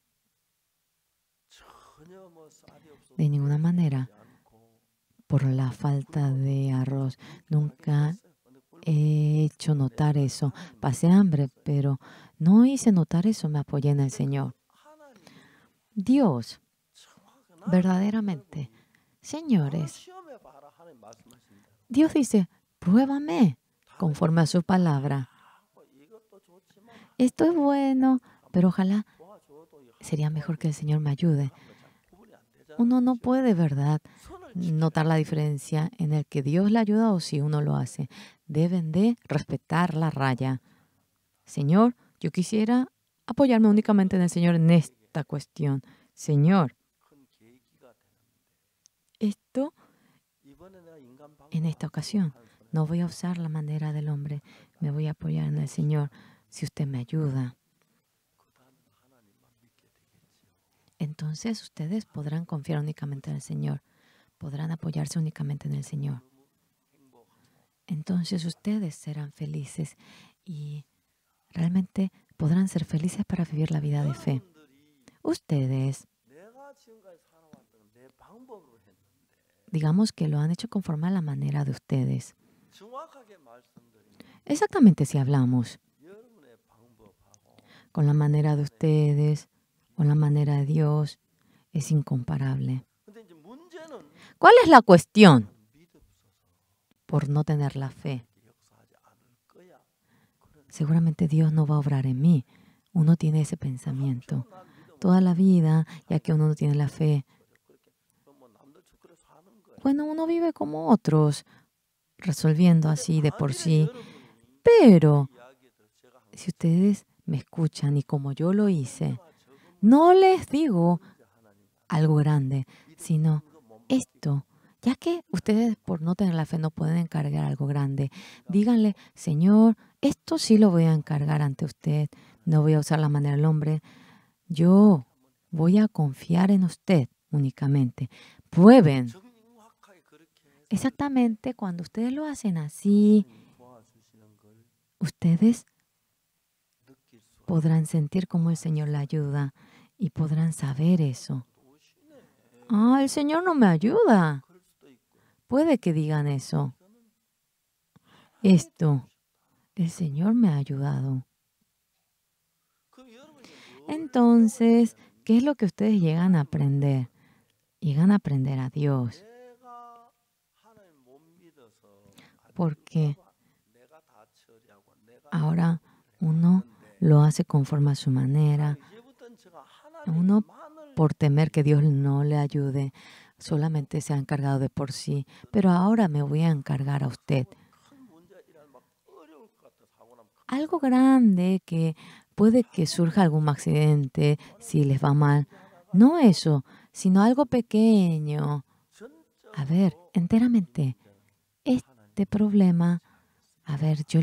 De ninguna manera, por la falta de arroz, nunca he hecho notar eso. Pasé hambre, pero no hice notar eso, me apoyé en el Señor. Dios, verdaderamente, señores, Dios dice, pruébame conforme a su palabra. Esto es bueno, pero ojalá sería mejor que el Señor me ayude. Uno no puede, ¿verdad?, notar la diferencia en el que Dios le ayuda o si uno lo hace. Deben de respetar la raya. Señor, yo quisiera apoyarme únicamente en el Señor en esta cuestión. Señor, esto en esta ocasión. No voy a usar la manera del hombre. Me voy a apoyar en el Señor. Si usted me ayuda, entonces ustedes podrán confiar únicamente en el Señor. Podrán apoyarse únicamente en el Señor. Entonces ustedes serán felices y realmente podrán ser felices para vivir la vida de fe. Ustedes, digamos que lo han hecho conforme a la manera de ustedes. Exactamente si hablamos con la manera de ustedes, con la manera de Dios, es incomparable. ¿Cuál es la cuestión? Por no tener la fe. Seguramente Dios no va a obrar en mí. Uno tiene ese pensamiento. Toda la vida, ya que uno no tiene la fe, bueno, uno vive como otros, resolviendo así de por sí. Pero si ustedes me escuchan y como yo lo hice, no les digo algo grande, sino esto. Ya que ustedes por no tener la fe no pueden encargar algo grande, díganle, Señor, esto sí lo voy a encargar ante usted. No voy a usar la manera del hombre. Yo voy a confiar en usted únicamente. Prueben. Exactamente cuando ustedes lo hacen así, ustedes podrán sentir cómo el Señor la ayuda y podrán saber eso. Ah, el Señor no me ayuda. Puede que digan eso. Esto, el Señor me ha ayudado. Entonces, ¿qué es lo que ustedes llegan a aprender? Llegan a aprender a Dios. Porque ahora uno lo hace conforme a su manera. Uno, por temer que Dios no le ayude, solamente se ha encargado de por sí. Pero ahora me voy a encargar a usted. Algo grande que puede que surja algún accidente si les va mal. No eso, sino algo pequeño. A ver, enteramente, este problema, a ver, yo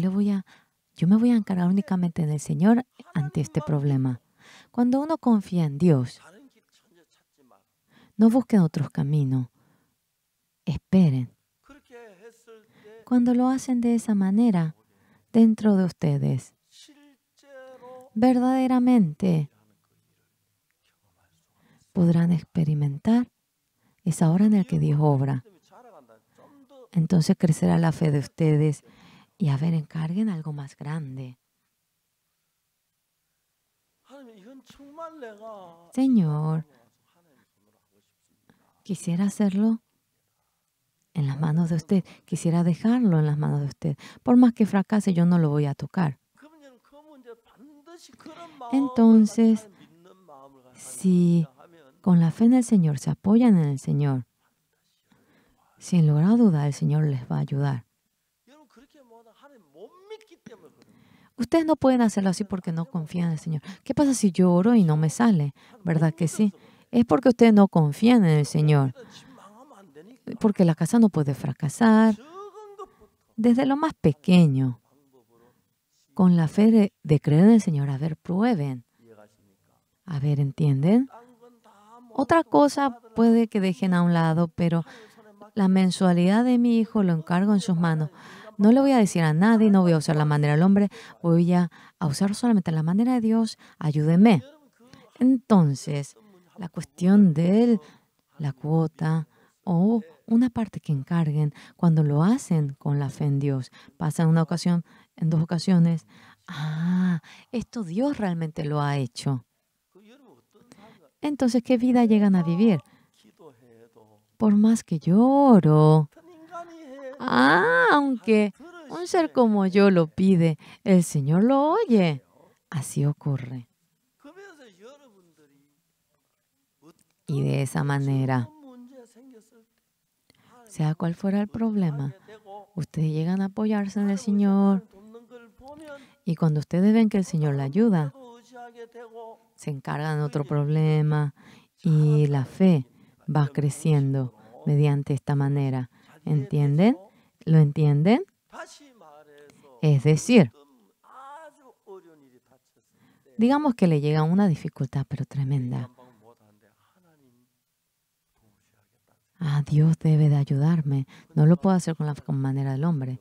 me voy a encargar únicamente del Señor ante este problema. Cuando uno confía en Dios, no busquen otros caminos, esperen. Cuando lo hacen de esa manera, dentro de ustedes, verdaderamente podrán experimentar esa hora en la que Dios obra. Entonces crecerá la fe de ustedes y a ver, encarguen algo más grande. Señor, quisiera hacerlo en las manos de usted. Quisiera dejarlo en las manos de usted. Por más que fracase, yo no lo voy a tocar. Entonces, si con la fe en el Señor se apoyan en el Señor, sin lugar a duda, el Señor les va a ayudar. Ustedes no pueden hacerlo así porque no confían en el Señor. ¿Qué pasa si yo oro y no me sale? ¿Verdad que sí? Es porque ustedes no confían en el Señor. Porque la casa no puede fracasar. Desde lo más pequeño, con la fe de creer en el Señor, a ver, prueben. A ver, ¿entienden? Otra cosa puede que dejen a un lado, pero la mensualidad de mi hijo lo encargo en sus manos. No le voy a decir a nadie, no voy a usar la manera del hombre, voy a usar solamente la manera de Dios, ayúdeme. Entonces, la cuestión de la cuota o una parte que encarguen, cuando lo hacen con la fe en Dios, pasa en una ocasión, en 2 ocasiones, esto Dios realmente lo ha hecho. Entonces, ¿qué vida llegan a vivir? Por más que yo oro, aunque un ser como yo lo pide, el Señor lo oye. Así ocurre. Y de esa manera, sea cual fuera el problema, ustedes llegan a apoyarse en el Señor. Y cuando ustedes ven que el Señor le ayuda, se encargan de otro problema y la fe va creciendo mediante esta manera. ¿Entienden? ¿Lo entienden? Es decir, digamos que le llega una dificultad, pero tremenda. Dios debe de ayudarme. No lo puedo hacer con la manera del hombre.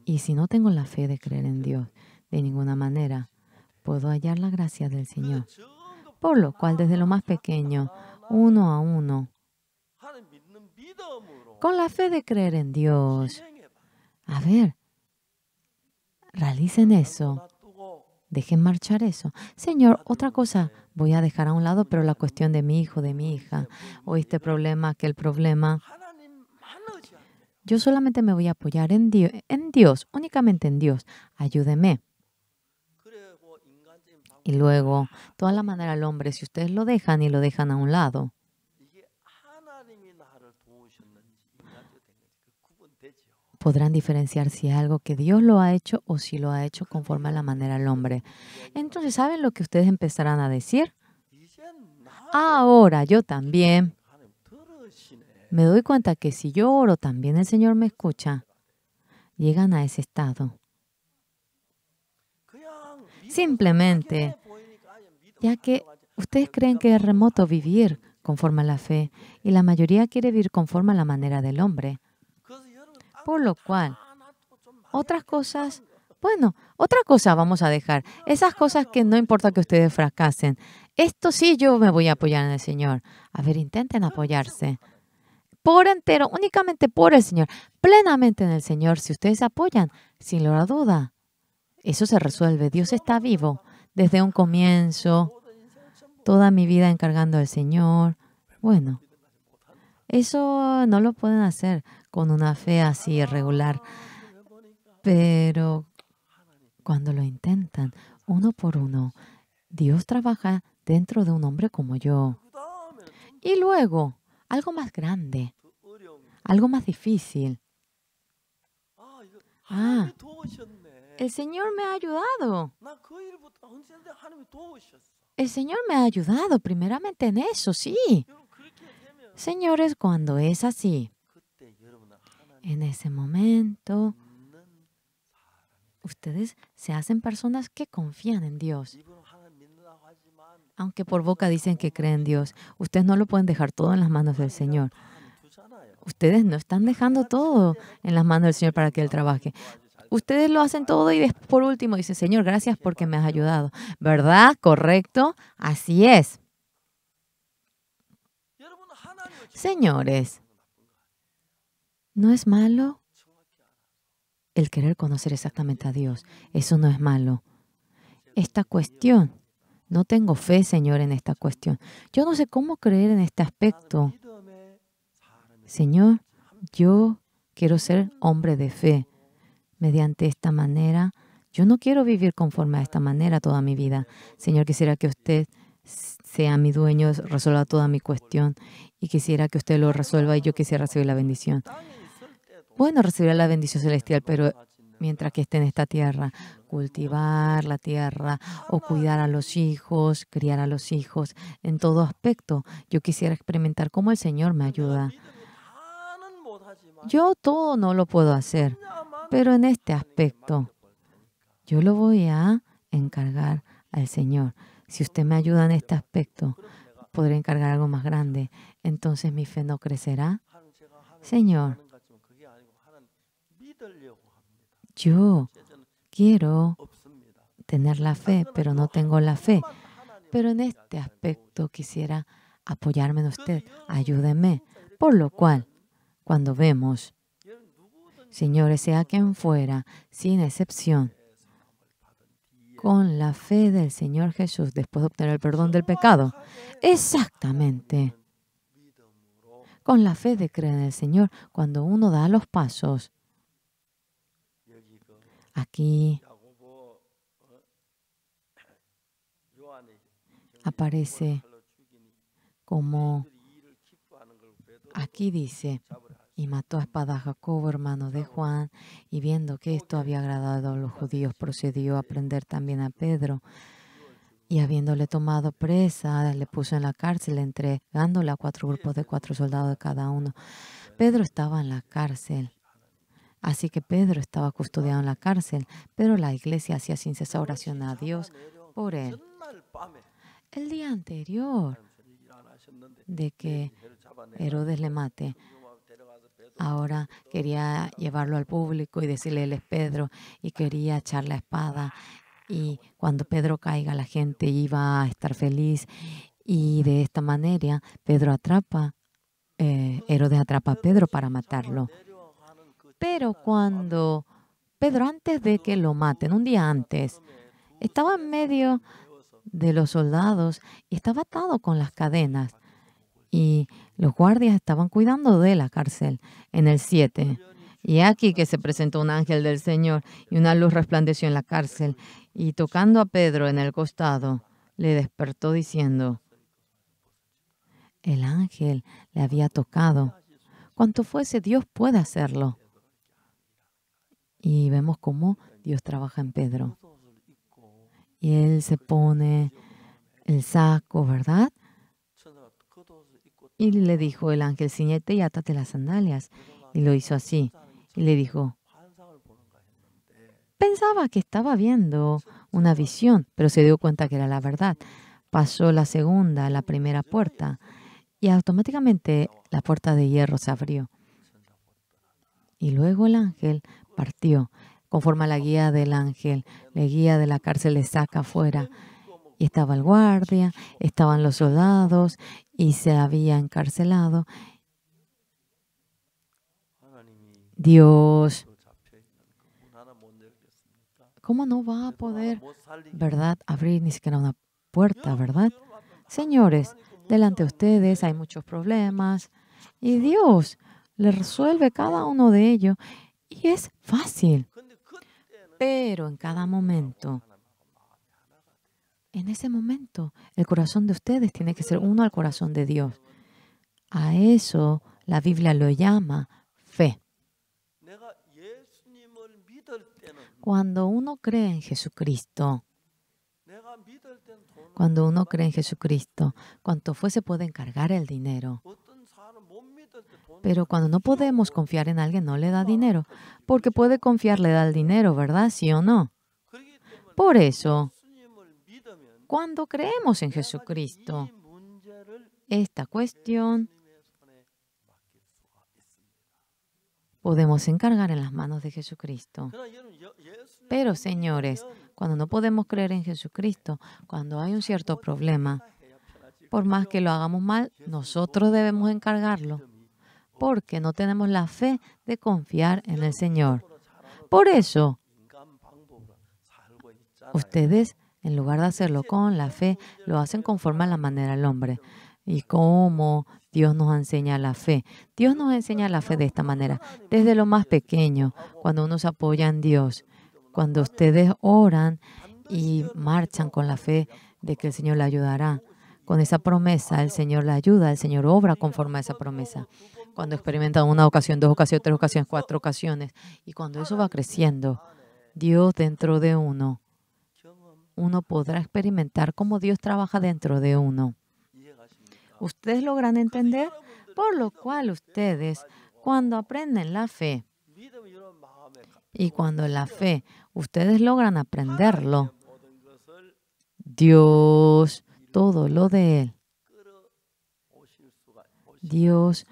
Y si no tengo la fe de creer en Dios, de ninguna manera puedo hallar la gracia del Señor. Por lo cual, desde lo más pequeño, uno a uno, con la fe de creer en Dios, a ver, realicen eso. Dejen marchar eso. Señor, otra cosa voy a dejar a un lado, pero la cuestión de mi hijo, de mi hija, o este problema, aquel problema, yo solamente me voy a apoyar en Dios, únicamente en Dios. Ayúdeme. Y luego, toda la manera al hombre, si ustedes lo dejan y lo dejan a un lado, podrán diferenciar si es algo que Dios lo ha hecho o si lo ha hecho conforme a la manera del hombre. Entonces, ¿saben lo que ustedes empezarán a decir? Ahora yo también me doy cuenta que si yo oro, también el Señor me escucha. Llegan a ese estado. Simplemente, ya que ustedes creen que es remoto vivir conforme a la fe y la mayoría quiere vivir conforme a la manera del hombre. Por lo cual, otras cosas Bueno, otra cosa vamos a dejar. Esas cosas que no importa que ustedes fracasen. Esto sí yo me voy a apoyar en el Señor. A ver, intenten apoyarse por entero, únicamente por el Señor, plenamente en el Señor. Si ustedes se apoyan, sin lugar a duda, eso se resuelve. Dios está vivo desde un comienzo, toda mi vida encargando al Señor. Bueno, eso no lo pueden hacer con una fe así irregular, pero cuando lo intentan uno por uno, Dios trabaja dentro de un hombre como yo. Y luego, algo más grande, algo más difícil. Ah, el Señor me ha ayudado. El Señor me ha ayudado primeramente en eso, sí. Señores, cuando es así, en ese momento, ustedes se hacen personas que confían en Dios. Aunque por boca dicen que creen en Dios, ustedes no lo pueden dejar todo en las manos del Señor. Ustedes no están dejando todo en las manos del Señor para que Él trabaje. Ustedes lo hacen todo y después, por último dicen, Señor, gracias porque me has ayudado. ¿Verdad? ¿Correcto? Así es. Señores, ¿no es malo el querer conocer exactamente a Dios? Eso no es malo. Esta cuestión, no tengo fe, Señor, en esta cuestión. Yo no sé cómo creer en este aspecto. Señor, yo quiero ser hombre de fe. Mediante esta manera, yo no quiero vivir conforme a esta manera toda mi vida. Señor, quisiera que usted sea mi dueño, resuelva toda mi cuestión y quisiera que usted lo resuelva y yo quisiera recibir la bendición. Bueno, recibir la bendición celestial, pero mientras que esté en esta tierra, cultivar la tierra o cuidar a los hijos, criar a los hijos, en todo aspecto, yo quisiera experimentar cómo el Señor me ayuda. Yo todo no lo puedo hacer, pero en este aspecto, yo lo voy a encargar al Señor. Si usted me ayuda en este aspecto, podré encargar algo más grande. Entonces mi fe no crecerá. Señor, yo quiero tener la fe, pero no tengo la fe. Pero en este aspecto quisiera apoyarme en usted. Ayúdeme. Por lo cual, cuando vemos, señores, sea quien fuera, sin excepción, con la fe del Señor Jesús, después de obtener el perdón del pecado, exactamente, con la fe de creer en el Señor, cuando uno da los pasos, aquí aparece como, aquí dice, y mató a espada a Jacobo, hermano de Juan, y viendo que esto había agradado a los judíos, procedió a prender también a Pedro, y habiéndole tomado presa, le puso en la cárcel, entregándole a 4 grupos de 4 soldados de cada uno. Pedro estaba en la cárcel. Así que Pedro estaba custodiado en la cárcel, pero la iglesia hacía sin cesar oración a Dios por él. El día anterior de que Herodes le mate, ahora quería llevarlo al público y decirle, él es Pedro, y quería echar la espada. Y cuando Pedro caiga, la gente iba a estar feliz. Y de esta manera, Herodes atrapa a Pedro para matarlo. Pero cuando Pedro, antes de que lo maten, un día antes, estaba en medio de los soldados y estaba atado con las cadenas. Y los guardias estaban cuidando de la cárcel en el 7. Y aquí que se presentó un ángel del Señor y una luz resplandeció en la cárcel. Y tocando a Pedro en el costado, le despertó diciendo, el ángel le había tocado. Cuanto fuese, Dios puede hacerlo. Y vemos cómo Dios trabaja en Pedro. Y él se pone el saco, ¿verdad? Y le dijo el ángel, ciñete y átate las sandalias. Y lo hizo así. Y le dijo, pensaba que estaba viendo una visión, pero se dio cuenta que era la verdad. Pasó la primera puerta, y automáticamente la puerta de hierro se abrió. Y luego el ángel partió. conforme a la guía del ángel. La guía de la cárcel le saca afuera. Y estaba el guardia, estaban los soldados y se había encarcelado. Dios, ¿cómo no va a poder, verdad, abrir ni siquiera una puerta, verdad? Señores, delante de ustedes hay muchos problemas y Dios le resuelve cada uno de ellos y es fácil. Pero en cada momento, en ese momento, el corazón de ustedes tiene que ser uno al corazón de Dios. A eso la Biblia lo llama fe. Cuando uno cree en Jesucristo, cuanto fue se puede encargar el dinero. Pero cuando no podemos confiar en alguien, no le da dinero. Porque puede confiar, le da el dinero, ¿verdad? ¿Sí o no? Por eso, cuando creemos en Jesucristo, esta cuestión podemos encargar en las manos de Jesucristo. Pero, señores, cuando no podemos creer en Jesucristo, cuando hay un cierto problema, por más que lo hagamos mal, nosotros debemos encargarlo, porque no tenemos la fe de confiar en el Señor. Por eso, ustedes, en lugar de hacerlo con la fe, lo hacen conforme a la manera del hombre. Y cómo Dios nos enseña la fe. Dios nos enseña la fe de esta manera, desde lo más pequeño, cuando uno se apoya en Dios, cuando ustedes oran y marchan con la fe de que el Señor le ayudará. Con esa promesa, el Señor le ayuda, el Señor obra conforme a esa promesa. Cuando experimentan una ocasión, 2 ocasiones, 3 ocasiones, 4 ocasiones, y cuando eso va creciendo, Dios dentro de uno podrá experimentar cómo Dios trabaja dentro de uno. ¿Ustedes logran entender? Por lo cual ustedes, cuando aprenden la fe, y cuando la fe, ustedes logran aprenderlo, Dios, todo lo de Él, Dios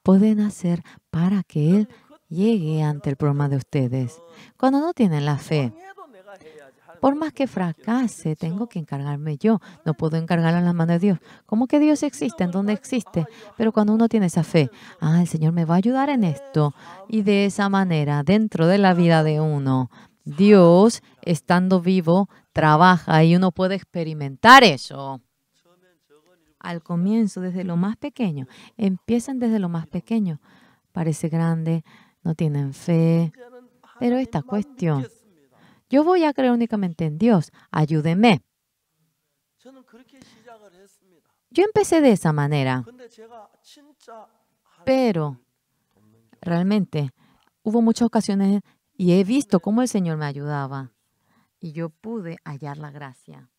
pueden hacer para que Él llegue ante el problema de ustedes. Cuando no tienen la fe, por más que fracase, tengo que encargarme yo. No puedo encargarlo en las manos de Dios. ¿Cómo que Dios existe? ¿En dónde existe? Pero cuando uno tiene esa fe, el Señor me va a ayudar en esto. Y de esa manera, dentro de la vida de uno, Dios, estando vivo, trabaja y uno puede experimentar eso. Al comienzo, desde lo más pequeño. Empiezan desde lo más pequeño. Parece grande, no tienen fe. Pero esta cuestión, yo voy a creer únicamente en Dios. Ayúdeme. Yo empecé de esa manera. Pero realmente hubo muchas ocasiones y he visto cómo el Señor me ayudaba. Y yo pude hallar la gracia.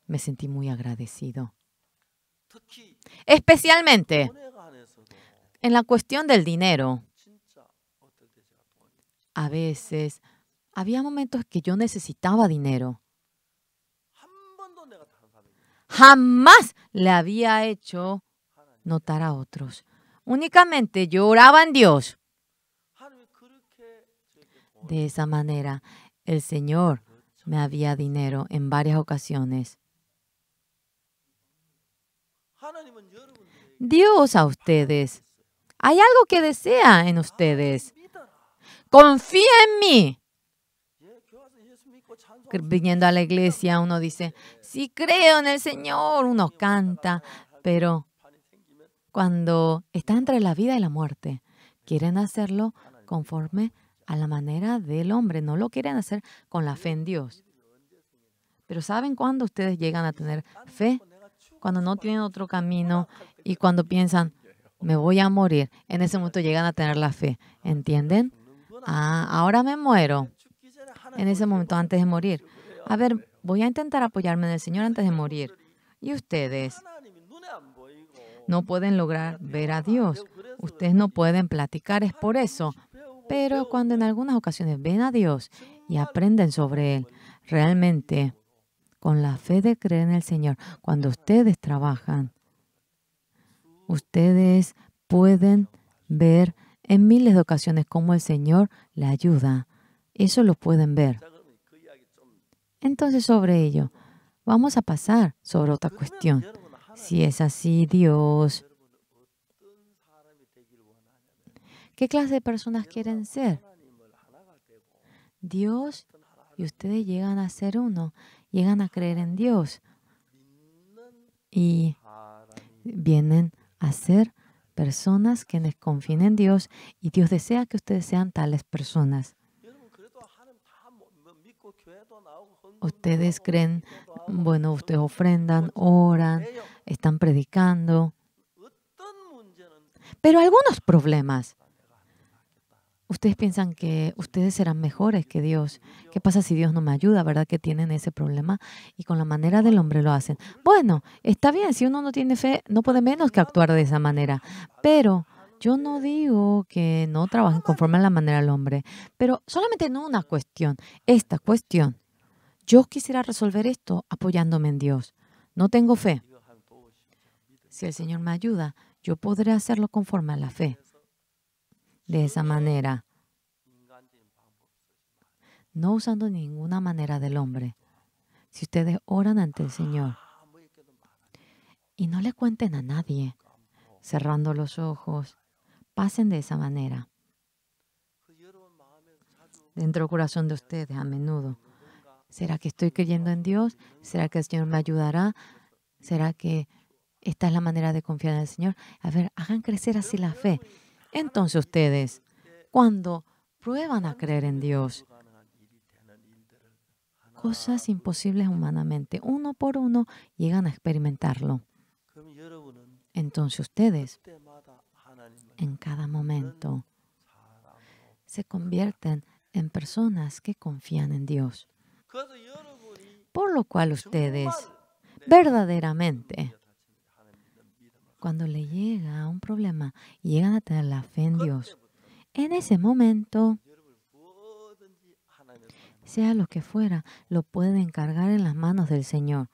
Me sentí muy agradecido. Especialmente en la cuestión del dinero. A veces había momentos que yo necesitaba dinero. Jamás le había hecho notar a otros. Únicamente yo oraba en Dios. De esa manera, el Señor me había dinero en varias ocasiones. Dios a ustedes. Hay algo que desea en ustedes. Confía en mí. Viniendo a la iglesia, uno dice, sí creo en el Señor, uno canta, pero cuando está entre la vida y la muerte, quieren hacerlo conforme a la manera del hombre, no lo quieren hacer con la fe en Dios. Pero ¿saben cuándo ustedes llegan a tener fe? Cuando no tienen otro camino y cuando piensan, me voy a morir, en ese momento llegan a tener la fe. ¿Entienden? Ahora me muero. En ese momento, antes de morir. A ver, voy a intentar apoyarme en el Señor antes de morir. Y ustedes no pueden lograr ver a Dios. Ustedes no pueden platicar, es por eso. Pero cuando en algunas ocasiones ven a Dios y aprenden sobre Él, realmente, con la fe de creer en el Señor, cuando ustedes trabajan, ustedes pueden ver en miles de ocasiones cómo el Señor le ayuda. Eso lo pueden ver. Entonces, sobre ello, vamos a pasar sobre otra cuestión. Si es así, Dios, ¿qué clase de personas quieren ser? Dios y ustedes llegan a ser uno, llegan a creer en Dios y vienen a ser personas quienes confían en Dios y Dios desea que ustedes sean tales personas. Ustedes creen, bueno, ustedes ofrendan, oran, están predicando, pero algunos problemas. Ustedes piensan que ustedes serán mejores que Dios. ¿Qué pasa si Dios no me ayuda? ¿Verdad que tienen ese problema? Y con la manera del hombre lo hacen. Bueno, está bien, si uno no tiene fe, no puede menos que actuar de esa manera. Pero yo no digo que no trabajen conforme a la manera del hombre, pero solamente en una cuestión, esta cuestión. Yo quisiera resolver esto apoyándome en Dios. No tengo fe. Si el Señor me ayuda, yo podré hacerlo conforme a la fe. De esa manera, no usando ninguna manera del hombre. Si ustedes oran ante el Señor y no le cuenten a nadie, cerrando los ojos, pasen de esa manera. Dentro del corazón de ustedes, a menudo. ¿Será que estoy creyendo en Dios? ¿Será que el Señor me ayudará? ¿Será que esta es la manera de confiar en el Señor? A ver, hagan crecer así la fe. Entonces ustedes, cuando prueban a creer en Dios, cosas imposibles humanamente, uno por uno, llegan a experimentarlo. Entonces ustedes, en cada momento, se convierten en personas que confían en Dios. Por lo cual ustedes, verdaderamente, cuando le llega un problema, llegan a tener la fe en Dios. En ese momento, sea lo que fuera, lo pueden encargar en las manos del Señor.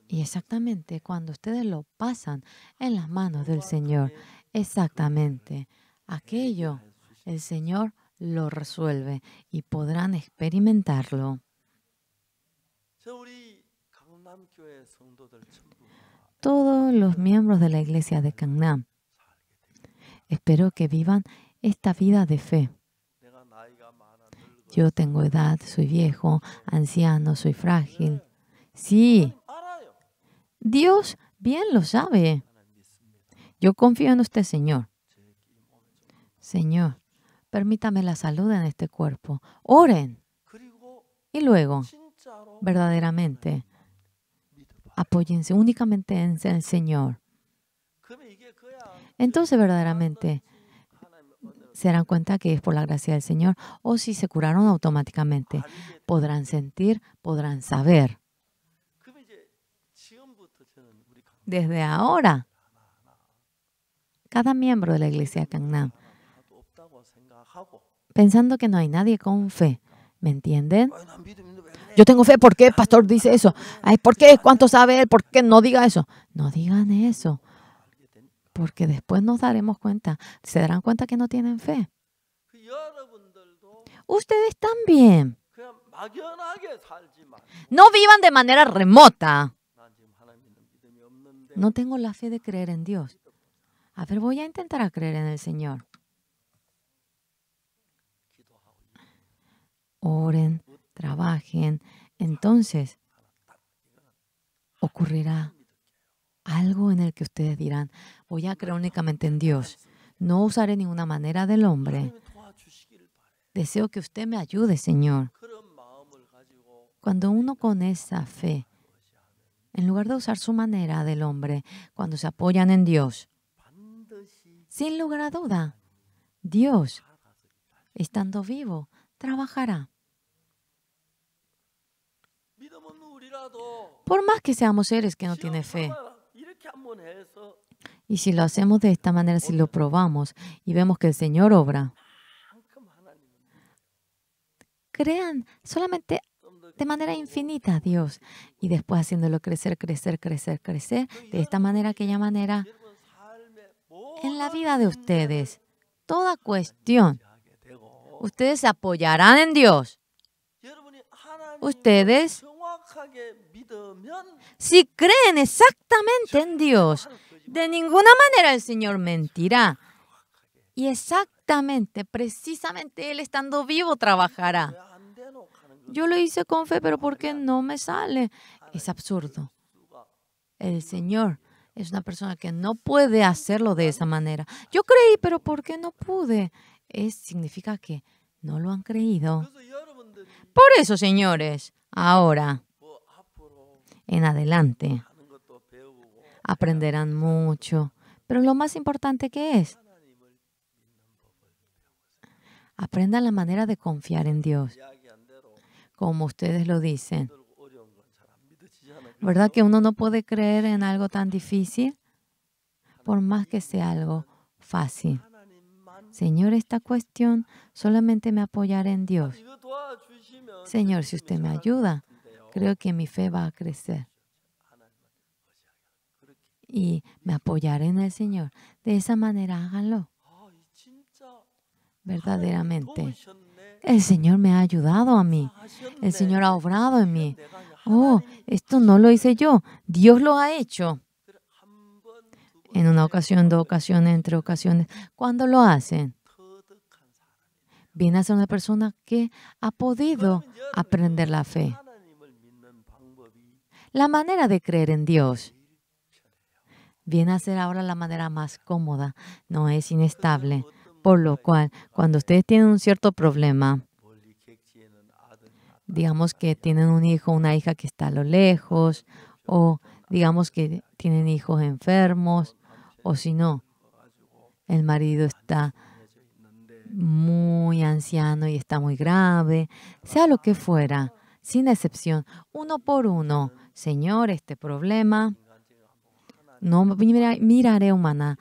Y exactamente cuando ustedes lo pasan en las manos del Señor, exactamente aquello, el Señor lo resuelve y podrán experimentarlo. Todos los miembros de la iglesia de Gangnam, espero que vivan esta vida de fe. Yo tengo edad, soy viejo, anciano, soy frágil. Sí, Dios bien lo sabe. Yo confío en usted, Señor. Señor, permítame la salud en este cuerpo. Oren. Y luego, verdaderamente, apóyense únicamente en el Señor. Entonces, verdaderamente, se darán cuenta que es por la gracia del Señor, o si se curaron automáticamente. Podrán sentir, podrán saber. Desde ahora, cada miembro de la iglesia Gangnam, pensando que no hay nadie con fe, ¿me entienden? Yo tengo fe, ¿por qué el pastor dice eso? Ay, ¿por qué? ¿Cuánto sabe él? ¿Por qué no diga eso? No digan eso, porque después nos daremos cuenta, se darán cuenta que no tienen fe. Ustedes también. No vivan de manera remota. No tengo la fe de creer en Dios. A ver, voy a intentar a creer en el Señor. Oren, trabajen. Entonces, ocurrirá algo en el que ustedes dirán, voy a creer únicamente en Dios. No usaré ninguna manera del hombre. Deseo que usted me ayude, Señor. Cuando uno con esa fe, en lugar de usar su manera del hombre, cuando se apoyan en Dios, sin lugar a duda, Dios, estando vivo, trabajará. Por más que seamos seres que no tienen fe. Y si lo hacemos de esta manera, si lo probamos y vemos que el Señor obra, crean solamente de manera infinita a Dios y después haciéndolo crecer, crecer, crecer, crecer, de esta manera, aquella manera, En la vida de ustedes, toda cuestión, ustedes se apoyarán en Dios. Ustedes, si creen exactamente en Dios, de ninguna manera el Señor mentirá. Y exactamente, precisamente Él estando vivo trabajará. Yo lo hice con fe, pero ¿por qué no me sale? Es absurdo. El Señor es una persona que no puede hacerlo de esa manera. Yo creí, pero ¿por qué no pude? Significa que no lo han creído. Por eso, señores, ahora en adelante aprenderán mucho. Pero lo más importante que es, aprendan la manera de confiar en Dios, como ustedes lo dicen. ¿Verdad que uno no puede creer en algo tan difícil? Por más que sea algo fácil. Señor, esta cuestión solamente me apoyaré en Dios. Señor, si usted me ayuda, creo que mi fe va a crecer. Y me apoyaré en el Señor. De esa manera háganlo. Verdaderamente. El Señor me ha ayudado a mí. El Señor ha obrado en mí. Oh, esto no lo hice yo. Dios lo ha hecho. En una ocasión, 2 ocasiones, en 3 ocasiones. ¿Cuándo lo hacen? Viene a ser una persona que ha podido aprender la fe. La manera de creer en Dios viene a ser ahora la manera más cómoda. No es inestable. Por lo cual, cuando ustedes tienen un cierto problema, digamos que tienen un hijo o una hija que está a lo lejos, o digamos que tienen hijos enfermos, o si no, el marido está muy anciano y está muy grave, sea lo que fuera, sin excepción, uno por uno, Señor, este problema, no miraré humana,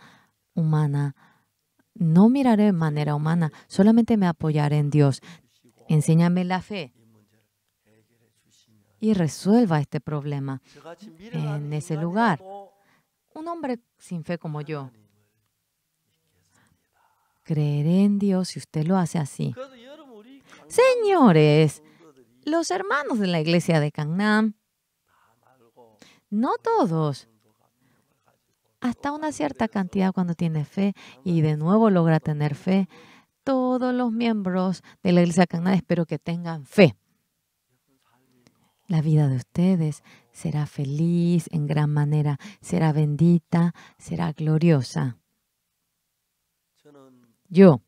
no miraré de manera humana, solamente me apoyaré en Dios. Enséñame la fe y resuelva este problema en ese lugar. Un hombre sin fe como yo, creeré en Dios si usted lo hace así. Señores, los hermanos de la iglesia de Gangnam, no todos, hasta una cierta cantidad cuando tiene fe y de nuevo logra tener fe, todos los miembros de la iglesia de Gangnam espero que tengan fe. La vida de ustedes será feliz en gran manera, será bendita, será gloriosa. Yo,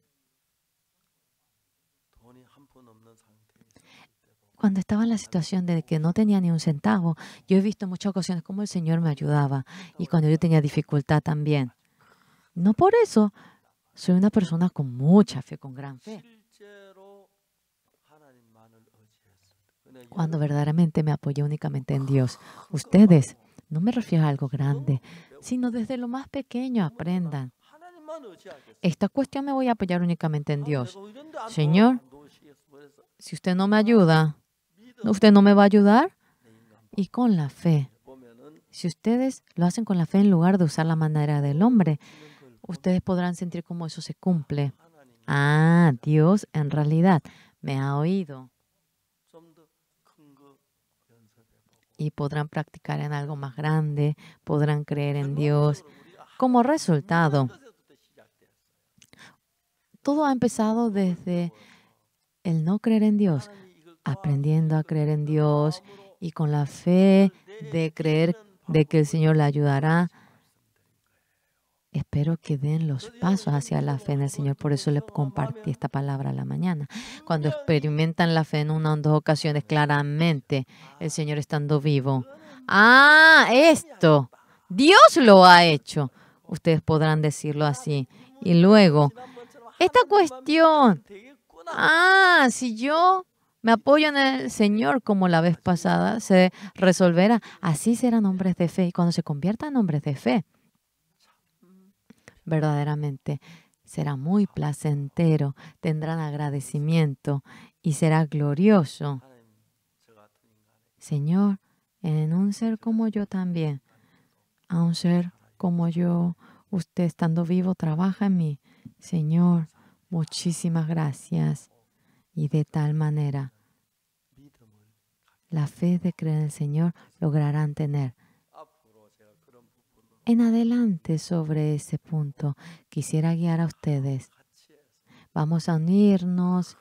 cuando estaba en la situación de que no tenía ni un centavo, yo he visto en muchas ocasiones cómo el Señor me ayudaba y cuando yo tenía dificultad también. No por eso soy una persona con mucha fe, con gran fe. Cuando verdaderamente me apoyé únicamente en Dios. Ustedes, no me refiero a algo grande, sino desde lo más pequeño aprendan. Esta cuestión me voy a apoyar únicamente en Dios. Señor, si usted no me ayuda, ¿usted no me va a ayudar? Y con la fe. Si ustedes lo hacen con la fe en lugar de usar la manera del hombre, ustedes podrán sentir cómo eso se cumple. Ah, Dios en realidad me ha oído. Y podrán practicar en algo más grande, podrán creer en Dios. Como resultado, todo ha empezado desde el no creer en Dios, aprendiendo a creer en Dios y con la fe de creer de que el Señor le ayudará. Espero que den los pasos hacia la fe en el Señor. Por eso les compartí esta palabra a la mañana. Cuando experimentan la fe en una o 2 ocasiones, claramente el Señor estando vivo. Ah, esto, Dios lo ha hecho. Ustedes podrán decirlo así. Y luego, esta cuestión. Ah, si yo me apoyo en el Señor como la vez pasada, se resolverá. Así serán hombres de fe. Y cuando se conviertan en hombres de fe, verdaderamente será muy placentero, tendrán agradecimiento y será glorioso. Señor, en un ser como yo también, a un ser como yo, Usted estando vivo trabaja en mí. Señor, muchísimas gracias. Y de tal manera, la fe de creer en el Señor lograrán tener. En adelante sobre ese punto, quisiera guiar a ustedes. Vamos a unirnos,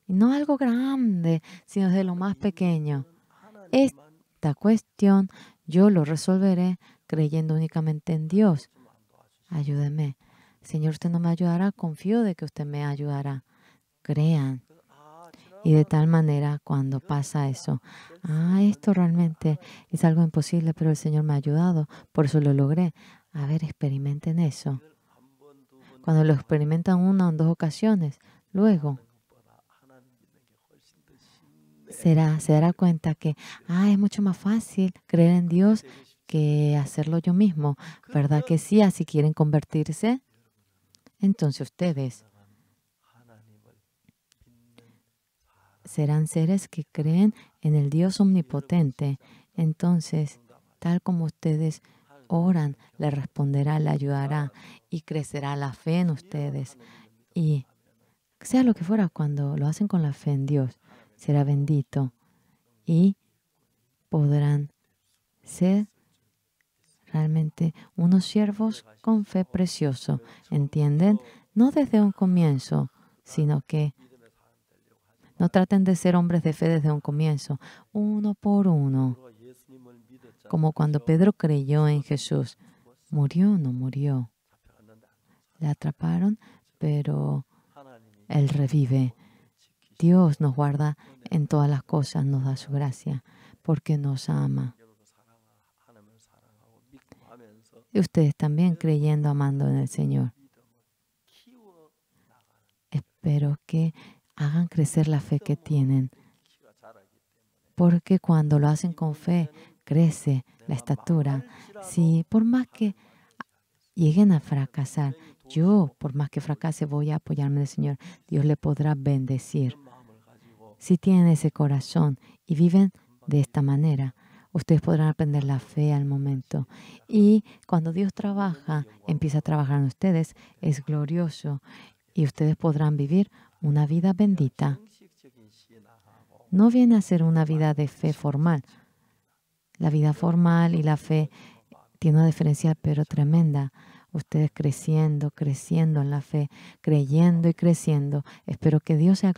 no algo grande, sino de lo más pequeño. Esta cuestión yo lo resolveré creyendo únicamente en Dios. Ayúdeme. Señor, usted no me ayudará, confío de que usted me ayudará. Crean. Y de tal manera, cuando pasa eso, esto realmente es algo imposible, pero el Señor me ha ayudado, por eso lo logré. A ver, experimenten eso. Cuando lo experimentan una o en 2 ocasiones, luego se dará cuenta que es mucho más fácil creer en Dios que hacerlo yo mismo. ¿Verdad que sí? Así quieren convertirse. Entonces ustedes serán seres que creen en el Dios omnipotente. Entonces, tal como ustedes oran, le responderá, le ayudará y crecerá la fe en ustedes. Y sea lo que fuera, cuando lo hacen con la fe en Dios, será bendito y podrán ser realmente unos siervos con fe precioso. ¿Entienden? No desde un comienzo, sino que no traten de ser hombres de fe desde un comienzo, uno por uno. Como cuando Pedro creyó en Jesús. ¿Murió o no murió? Le atraparon, pero Él revive. Dios nos guarda en todas las cosas, nos da su gracia, porque nos ama. Y ustedes también creyendo, amando en el Señor. Espero que hagan crecer la fe que tienen, porque cuando lo hacen con fe, crece la estatura. Si por más que lleguen a fracasar, yo, por más que fracase, voy a apoyarme en el Señor. Dios le podrá bendecir. Si tienen ese corazón y viven de esta manera, ustedes podrán aprender la fe al momento. Y cuando Dios trabaja, empieza a trabajar en ustedes, es glorioso. Y ustedes podrán vivir una vida bendita. No viene a ser una vida de fe formal. La vida formal y la fe tiene una diferencia, pero tremenda. Ustedes creciendo, creciendo en la fe, creyendo y creciendo. Espero que Dios sea